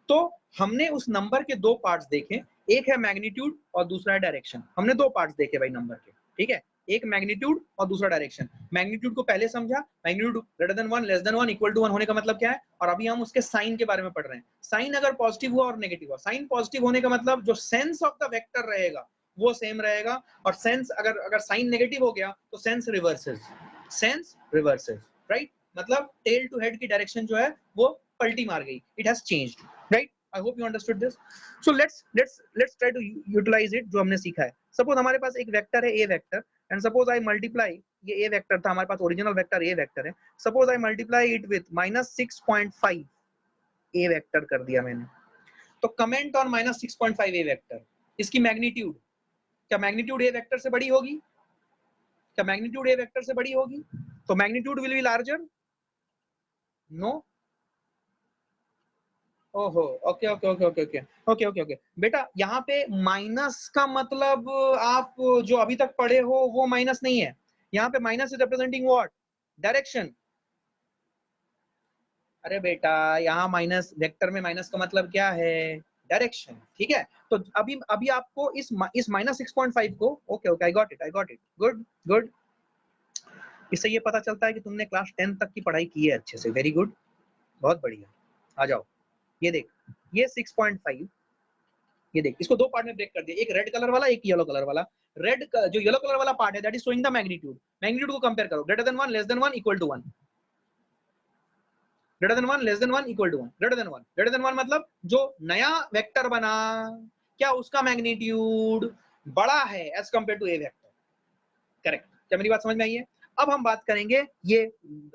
तो हमने उस नंबर के दो पार्ट्स देखे, एक है मैग्नीट्यूड और दूसरा है डायरेक्शन। हमने दो पार्ट्स देखे भाई नंबर के, ठीक है, एक मैग्नीट्यूड और दूसरा डायरेक्शन। मैग्नीट्यूड को पहले समझा, magnitude greater than 1, less than 1, equal to 1 होने का मतलब क्या है, और अभी हम उसके साइन के बारे में पढ़ रहे हैं। साइन अगर पॉजिटिव हुआ और नेगेटिव हुआ, साइन पॉजिटिव होने का मतलब जो सेंस ऑफ द वेक्टर रहेगा वो सेम रहेगा, और सेंस अगर साइन नेगेटिव हो गया तो sense reverses, sense reverses, right. मतलब टेल टू हेड की डायरेक्शन जो है वो पलटी मार गई, it has changed, right. I hope you understood this. So let's try to utilize it जो हमने सीखा है। Suppose हमारे पास एक वेक्टर है a vector, and suppose I multiply, ये a वेक्टर था हमारे पास, ओरिजिनल वेक्टर a वेक्टर है। Suppose I multiply it with -6.5 a vector कर दिया मैंने, तो कमेंट ऑन -6.5 a वेक्टर, इसकी मैग्नीट्यूड, क्या मैग्नीट्यूड a वेक्टर से बड़ी होगी? क्या मैग्नीट्यूड a वेक्टर से बड़ी होगी? तो magnitude will be larger? No. ओहो, okay okay okay okay okay okay okay okay बेटा, यहाँ पे माइनस का मतलब आप जो अभी तक पढ़े हो वो माइनस नहीं है। यहाँ पे minus is representing what? Direction. अरे बेटा, यहाँ माइनस, वेक्टर में माइनस का मतलब क्या है? डायरेक्शन, ठीक है। तो अभी अभी आपको इस -6.5 को, okay okay, I got it, good good. इससे ये पता चलता है कि तुमने क्लास 10 तक की पढ़ाई की है अच्छे से, वेरी गुड, बहुत बढ़िया। आ जाओ, ये देख, ये 6.5, ये देख, इसको दो पार्ट में ब्रेक कर दिया, एक रेड कलर वाला, एक येलो कलर वाला। रेड जो येलो कलर वाला पार्ट है that is showing the magnitude. Magnitude को कंपेयर करो, greater than 1, less than 1, equal to 1। Greater than 1, less than 1, equal to 1, greater than 1। Greater than 1 मतलब जो नया वेक्टर बना क्या उसका मैग्नीट्यूड बड़ा है as compare to a vector. Correct, क्या मेरी बात समझ में आई है? अब हम बात करेंगे ये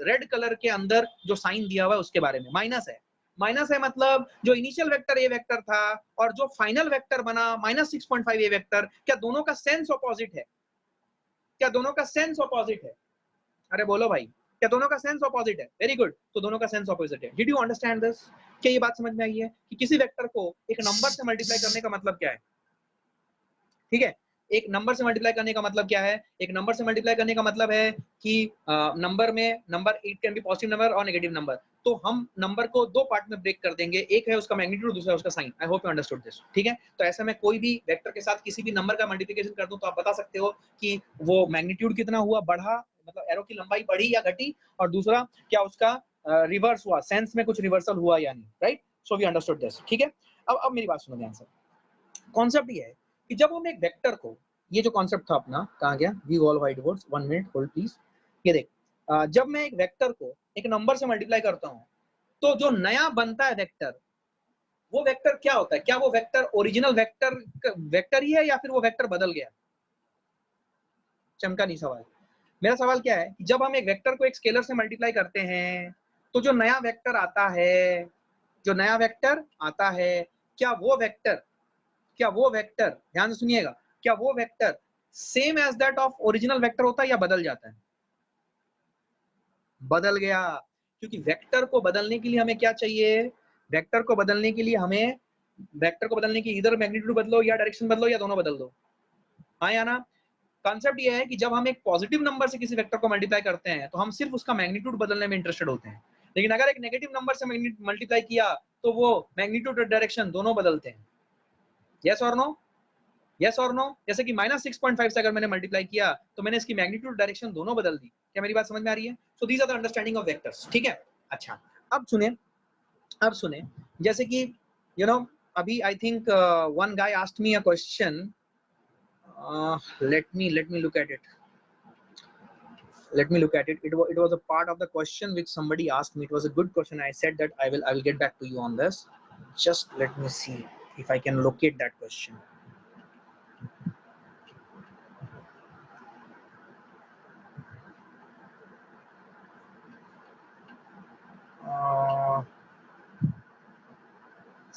रेड कलर के अंदर जो साइन दिया हुआ है उसके बारे में। माइनस है, माइनस है मतलब जो इनिशियल वेक्टर ए वेक्टर था और जो फाइनल वेक्टर बना -6.5 ए वेक्टर, क्या दोनों का सेंस ऑपोजिट है? क्या दोनों का सेंस ऑपोजिट है? अरे बोलो भाई, क्या दोनों का सेंस ऑपोजिट है? वेरी गुड, तो दोनों का सेंस ऑपोजिट है। Did you understand this? क्या ये बात समझ में आई है कि किसी वेक्टर को एक नंबर से मल्टीप्लाई करने का मतलब क्या है? ठीक है, एक नंबर से मल्टीप्लाई करने का मतलब क्या है? एक नंबर से मल्टीप्लाई करने का मतलब है कि नंबर में number it can be positive number और नेगेटिव नंबर। तो हम नंबर को दो पार्ट में ब्रेक कर देंगे, एक है उसका मैग्नीट्यूड, दूसरा उसका sign. I hope you understood this. ठीक है, तो ऐसे में कोई भी वेक्टर के साथ किसी भी नंबर का मल्टीप्लिकेशन कर दूं तो आप बता सकते हो कि वो मैग्नीट्यूड कितना हुआ, बढ़ा, मतलब एरो की लंबाई बढ़ी या घटी, और दूसरा क्या उसका रिवर्स हुआ, सेंस में कुछ रिवर्सल हुआ या नहीं। Right, so we understood this. ठीक है, अब मेरी बात सुनो ध्यान से। कॉन्सेप्ट ये है कि जब हम एक वेक्टर को, ये जो कॉन्सेप्ट था अपना, कहाँ गया? We all white boards, 1 minute hold please. ये देख, जब मैं एक वेक्टर को एक नंबर से मल्टीप्लाई करता हूँ तो जो नया बनता है वेक्टर, वो वेक्टर क्या होता है? क्या वो वेक्टर ओरिजिनल वेक्टर ही है या फिर वो वेक्टर बदल गया? चमका नहीं सवाल। मेरा सवाल क्या है कि जब हम एक वेक्टर को एक स्केलर से मल्टीप्लाई करते हैं तो जो नया वेक्टर आता है, जो नया वेक्टर आता है, क्या वो वेक्टर, ध्यान से सुनिएगा, क्या वो vector same as that of original vector होता है या बदल जाता है? बदल गया, क्योंकि वेक्टर को बदलने के लिए हमें क्या चाहिए? वेक्टर को बदलने के लिए हमें, वेक्टर को बदलने की इधर मैग्नीट्यूड बदलो या डायरेक्शन बदलो या दोनों बदल दो। हाँ या ना? कॉन्सेप्ट ये है कि जब हम एक पॉजिटिव नंबर से किसी वेक्टर को मल्टीप्लाई करते हैं तो हम सिर्फ उसका मैग्नीट्यूड बदलने में इंटरेस्टेड होते हैं, लेकिन अगर एक नेगेटिव नंबर से मल्टीप्लाई किया तो वो मैग्नीट्यूड और डायरेक्शन दोनों बदलते हैं। यस और नो? यस और नो? जैसे कि -6.5 से अगर मैंने मल्टीप्लाई किया तो मैंने इसकी मैग्नीट्यूड डायरेक्शन दोनों बदल दी। क्या मेरी बात समझ में आ रही है? So these are the understanding of vectors. ठीक है, अच्छा अब सुने, जैसे कि यू नो अभी I think one guy asked me a question, let me look at it. It was a part of the question which somebody asked me. It was a good question. I said that I will get back to you on this. Just let me see if I can locate that question.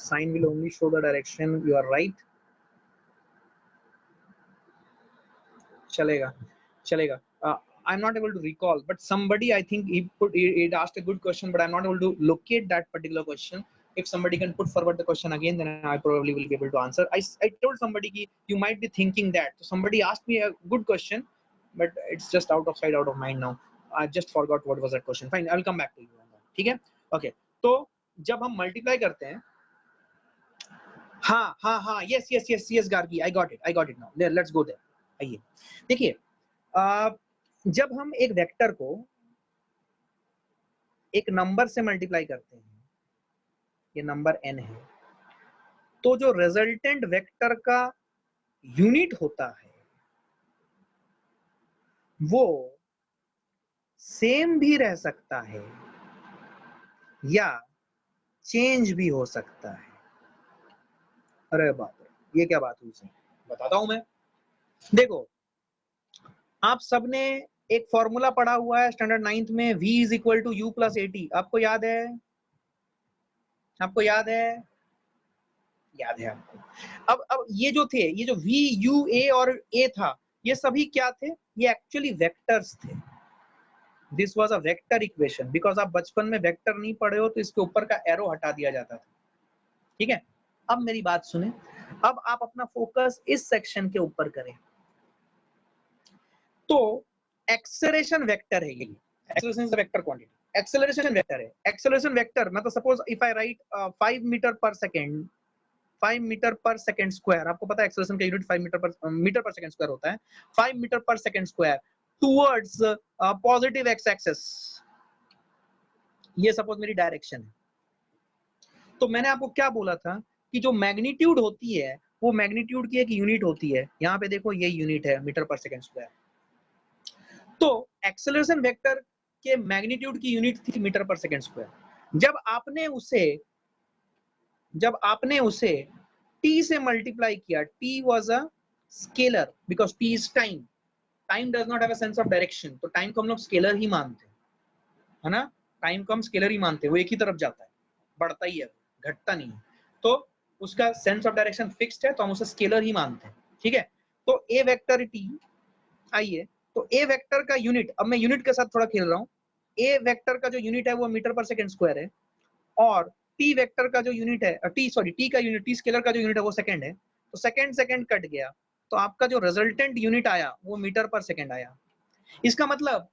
Sign will only show the direction. You are right. Chalega. I'm not able to recall, but somebody, I think he asked a good question, but I'm not able to locate that particular question. If somebody can put forward the question again, then I probably will be able to answer. I told somebody ki you might be thinking that. So somebody asked me a good question, but it's just out of sight, out of mind now. I just forgot what was that question. Fine, I'll come back to you on that. ठीक है? Okay. तो जब हम multiply करते हैं, हाँ, yes, Gargi, I got it now. Let's go there. आइए, देखिए, जब हम एक वेक्टर को एक नंबर से मल्टीप्लाई करते हैं, ये नंबर n है, तो जो रिजल्टेंट वेक्टर का यूनिट होता है वो सेम भी रह सकता है या चेंज भी हो सकता है। अरे बाप रे, ये क्या बात हुई? बताता हूं मैं। देखो, आप सबने एक फॉर्मूला पढ़ा हुआ है स्टैंडर्ड 9th में, v is equal to u plus AT। आपको याद है? आपको याद है? याद है आपको? अब ये जो थे, ये जो v, u, a और a था, ये सभी क्या थे? ये एक्चुअली वेक्टर्स थे। This was a vector equation. Because आप बचपन में वेक्टर नहीं पढ़े हो तो इसके ऊपर का एरो हटा दिया जाता था। ठीक है, अब मेरी बात सुने, अब आप अपना फोकस इस सेक्शन के ऊपर करें। तो एक्सेलरेशन वेक्टर है, ये acceleration is a vector quantity. Acceleration vector है। एक्सेलरेशन वेक्टर मतलब suppose if I write 5 metre per second, 5 metre per second square, आपको पता है एक्सेलरेशन का unit 5 metre per second square होता है। 5 metre per second square towards positive x axis, ये suppose मेरी डायरेक्शन है। तो मैंने आपको क्या बोला था कि जो मैग्नीट्यूड होती है वो मैग्नीट्यूड की एक यूनिट होती है। यहाँ पे देखो ये यूनिट है मीटर पर सेकंड स्क्वायर। तो एक्सेलरेशन वेक्टर के मैग्नीट्यूड की यूनिट थी मीटर पर सेकंड स्क्वायर। जब आपने उसे t से मल्टीप्लाई किया, t was a scalar because t is time, time does not have a sense of direction, तो टाइम को हम लोग स्केलर ही मानते हैं, है ना, टाइम को हम स्केलर ही मानते हैं, वो एक ही तरफ जाता है, बढ़ता ही है, घटता नहीं है, तो उसका सेंस ऑफ डायरेक्शन फिक्स्ड है, तो हम उसे स्केलर ही मानते हैं, ठीक है। तो a वेक्टर t, आइए, तो a वेक्टर का यूनिट, अब मैं यूनिट के साथ थोड़ा खेल रहा हूँ, a वेक्टर का जो यूनिट है वो मीटर पर सेकंड स्क्वायर है, और t वेक्टर का जो यूनिट है, t का यूनिट, t स्केलर का जो यूनिट है वो सेकंड है, तो सेकंड सेकंड कट गया, तो आपका जो रिजल्टेंट यूनिट आया वो मीटर पर सेकंड आया। इसका मतलब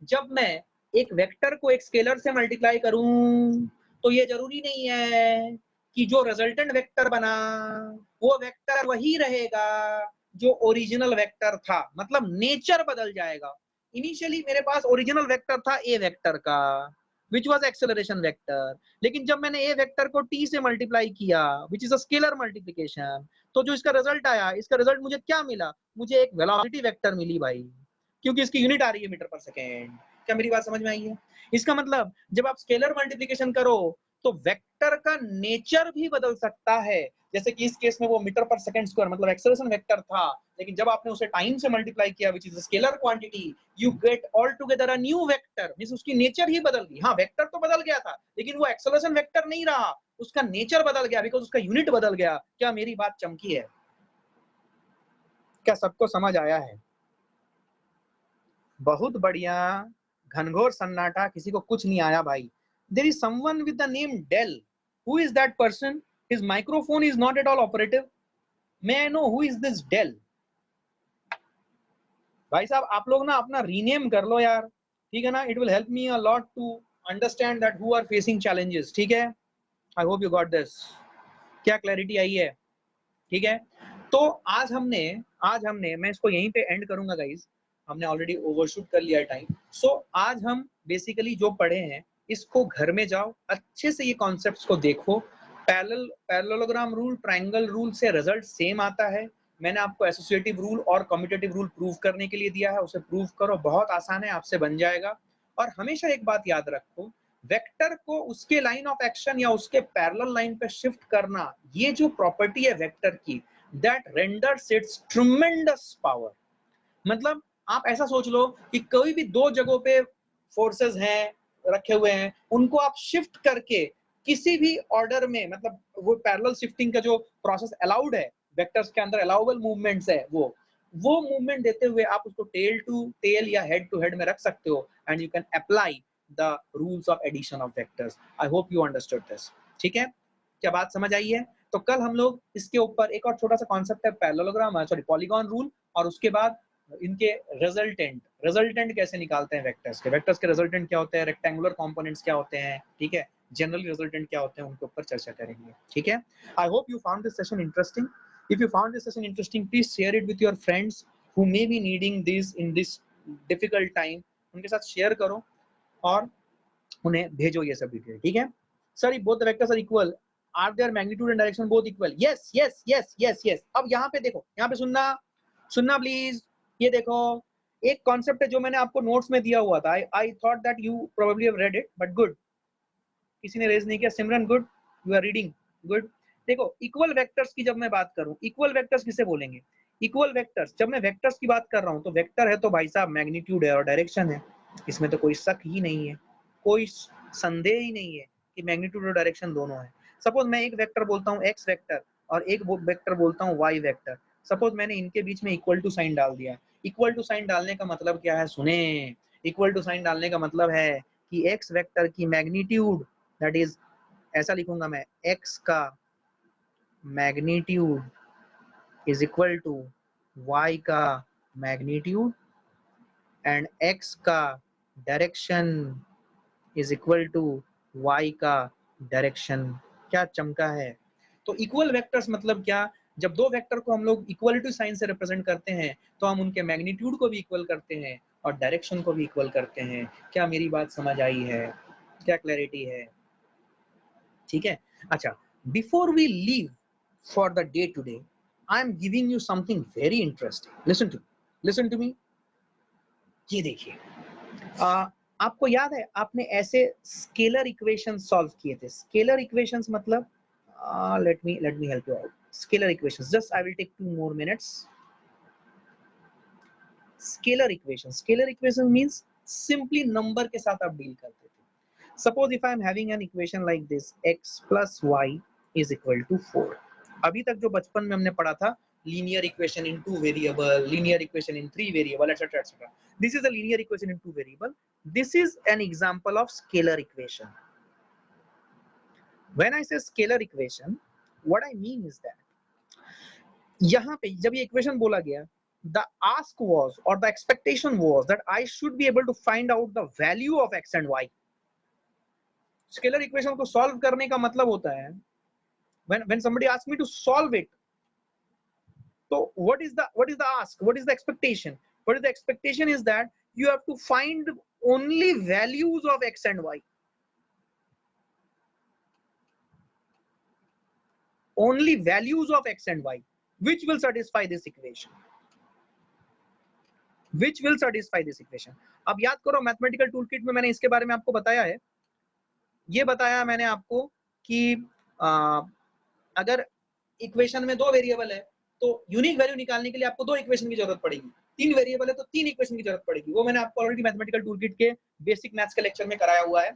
जब मैं एक वेक्टर को एक स्केलर से मल्टीप्लाई करूं, तो ये जरूरी नहीं है कि जो रिजल्टेंट वेक्टर बना वो वेक्टर वही रहेगा जो ओरिजिनल वेक्टर था, मतलब नेचर बदल जाएगा। इनिशियली मेरे पास ओरिजिनल वेक्टर था ए वेक्टर का, विच वॉज एक्सेलरेशन वेक्टर, लेकिन जब मैंने ए वेक्टर को टी से मल्टीप्लाई किया, which is a scalar multiplication, तो जो इसका रिजल्ट आया, इसका रिजल्ट मुझे क्या मिला, मुझे एक वेलोसिटी वेक्टर मिली भाई, क्योंकि इसकी यूनिट आ रही है मीटर पर सेकेंड। क्या मेरी बात समझ में आई है? इसका मतलब जब आप स्केलर मल्टीप्लिकेशन करो तो वेक्टर का नेचर भी बदल सकता है, जैसे कि इस केस में वो मीटर पर सेकंड स्क्वायर मतलब एक्सेलरेशन वेक्टर था, लेकिन जब आपने उसे टाइम से मल्टीप्लाई किया which is scalar quantity, you get all together a new vector, means उसकी नेचर ही बदल गई। हाँ, वेक्टर तो बदल गया था, लेकिन वो एक्सेलरेशन वेक्टर नहीं रहा, उसका नेचर बदल गया बिकॉज उसका यूनिट बदल गया। क्या मेरी बात चमकी है? क्या सबको समझ आया है? बहुत बढ़िया, घनघोर सन्नाटा, किसी को कुछ नहीं आया भाई। There is someone with the name Dell. Who is that person? His microphone is not at all operative. May I know who is this Dell? भाई साहब आप लोग ना अपना रीनेम कर लो यार, ठीक है ना, it will help me a lot to understand that who are facing challenges, ठीक है। I hope you got this. क्या क्लैरिटी आई है? ठीक है, तो आज हमने मैं इसको यहीं पे एंड करूंगा गाइस, हमने ऑलरेडी ओवरशूट कर लिया टाइम। सो आज हम बेसिकली जो पढ़े हैं इसको घर में जाओ अच्छे से ये कॉन्सेप्ट्स को देखो। पैरेललोग्राम रूल, ट्रायंगल रूल से रिजल्ट सेम आता है। मैंने आपको एसोसिएटिव रूल और कम्यूटेटिव रूल प्रूव करने के लिए दिया है, उसे प्रूव करो, बहुत आसान है, आपसे बन जाएगा। और हमेशा एक बात याद रखो, वेक्टर को उसके लाइन ऑफ एक्शन या उसके पैरेलल लाइन पे शिफ्ट करना, ये जो प्रॉपर्टी है वेक्टर की, दैट रेंडर्स इट्स ट्रेमेंडस पावर। मतलब आप ऐसा सोच लो कि कोई भी दो जगहों पे फोर्सेस हैं, रखे हुए हैं, उनको आप शिफ्ट करके किसी भी ऑर्डर में, मतलब वो पैरेलल शिफ्टिंग का जो प्रोसेस अलाउड है वेक्टर्स के अंदर, अलाउबल मूवमेंट्स है, वो मूवमेंट देते हुए आप उसको टेल टू टेल या हेड टू हेड में रख सकते हो, and you can apply the rules of addition of vectors. I hope you understood this, ठीक है? क्या बात समझ आई है? तो कल हम लोग इसके ऊपर एक और छोटा सा कॉन्सेप्ट है पैरेललोग्राम, सॉरी पॉलीगॉन रूल, और उसके बाद इनके रिजल्टेंट कैसे निकालते हैं वेक्टर्स के रिजल्टेंट क्या होते हैं, रेक्टेंगुलर कंपोनेंट्स क्या होते हैं, ठीक है, जनरली रिजल्टेंट क्या होते हैं, उनके ऊपर चर्चा करेंगे, ठीक है। I hope you found this session interesting. If you found this session interesting, please share it with your friends who may be needing this in this difficult time. उनके साथ शेयर करो और उन्हें भेजो ये सब डिटेल, ठीक है। Sir both the vectors are equal, are their magnitude and direction both equal? Yes yes yes yes yes. अब यहाँ पे देखो, यहाँ पे सुनना प्लीज, ये देखो एक कॉन्सेप्ट है जो मैंने आपको नोट्स में दिया हुआ था। I thought that you probably have read it, but good, किसी ने रेज नहीं किया। Simran good, you are reading, good. देखो इक्वल वेक्टर्स की जब मैं बात करूं, इक्वल वेक्टर्स किसे बोलेंगे? इक्वल वेक्टर्स, जब मैं वेक्टर्स की बात कर रहा हूं तो वेक्टर है तो भाई साहब मैग्नीट्यूड है और डायरेक्शन है, इसमें तो कोई शक ही नहीं है, कोई संदेह ही नहीं है कि मैग्नीट्यूड और डायरेक्शन दोनों है। सपोज मैं एक वेक्टर बोलता हूँ एक्स वेक्टर और एक वेक्टर बोलता हूँ वाई वेक्टर, सपोज मैंने इनके बीच में इक्वल टू साइन डाल दिया। इक्वल टू साइन डालने का मतलब क्या है? सुने, इक्वल टू साइन डालने का मतलब है कि एक्स वेक्टर की मैग्नीट्यूड, दैट इज, ऐसा लिखूंगा मैं, x का magnitude is equal to y का मैग्नीट्यूड एंड x का direction is equal to y का डायरेक्शन। क्या चमका है? तो इक्वल वेक्टर्स मतलब क्या? जब दो वेक्टर को हम लोग इक्वलिटी साइन से रिप्रेजेंट करते हैं तो हम उनके मैग्नीट्यूड को भी इक्वल करते हैं और डायरेक्शन को भी इक्वल करते हैं। क्या मेरी बात समझ आई है? क्या क्लैरिटी है? ठीक है, अच्छा, before we leave for the day today, I am giving you something very interesting. Listen to me, ये देखिए, आपको याद है आपने ऐसे स्केलर इक्वेशन सॉल्व किए थे। स्केलर इक्वेशंस मतलब let me help you out. Scalar equations, just I will take 2 more minutes। Scalar equation means simply number के साथ आप डील करते थे। Suppose if I am having an equation like this, x plus y is equal to 4। अभी तक जो बचपन में हमने पढ़ा था linear equation in 2 variable, linear equation in 3 variable, etc etc, this is a linear equation in 2 variable। this is an example of scalar equation। when I say scalar equation, what I mean is that यहाँ पे जब ये equation बोला गया, the ask was or the expectation was that I should be able to find out the value of x and y। scalar equation को solve करने का मतलब होता है when somebody asks me to solve it, so what is the ask, what is the expectation? What is the expectation is that you have to find only values of x and y, only values of x and y which will satisfy this equation, which will satisfy this equation। अब याद करो mathematical toolkit में मैंने इसके बारे में आपको बताया है। ये बताया मैंने आपको कि अगर इक्वेशन में 2 वेरिएबल है तो यूनिक वैल्यू निकालने के लिए आपको 2 इक्वेशन की जरूरत पड़ेगी। 3 वेरिएबल है तो 3 इक्वेशन की जरूरत पड़ेगी। वो मैंने आपको ऑलरेडी मैथमेटिकल टूलकिट के बेसिक मैथ्स के लेक्चर में कराया हुआ है।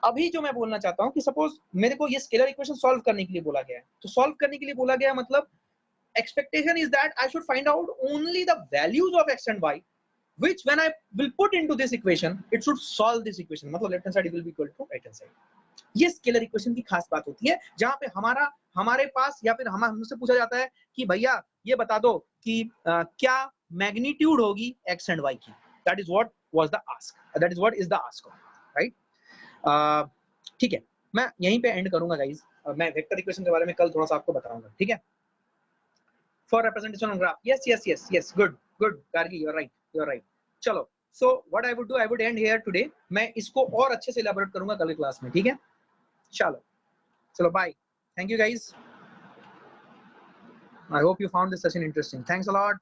अभी जो मैं बोलना चाहता हूं कि सपोज मेरे को ये स्केलर इक्वेशन सॉल्व करने के लिए बोला गया है, तो सॉल्व करने के लिए बोला गया मतलब expectation is that I should find out only the values of x and y which when I will put into this equation it should solve this equation। मतलब left hand side will be equal to right hand side। ये scalar equation की खास बात होती है जहां पे हमारे पास या फिर हमसे पूछा जाता है कि भैया ये बता दो कि क्या मैग्नीट्यूड होगी x एंड y की। That is what was the ask, that is what is the ask, right. ठीक है, मैं यहीं पे एंड करूंगा गाइस। मैं वेक्टर इक्वेशन के बारे में कल थोड़ा सा आपको बताऊंगा, ठीक है। For representation on graph, yes yes yes yes, good good Gargi, you are right. चलो, so what I would do, I would end here today. मैं इसको और अच्छे से इलैबोरेट करूंगा कल की क्लास में, ठीक है। चलो bye, thank you guys, I hope you found this session interesting, thanks a lot।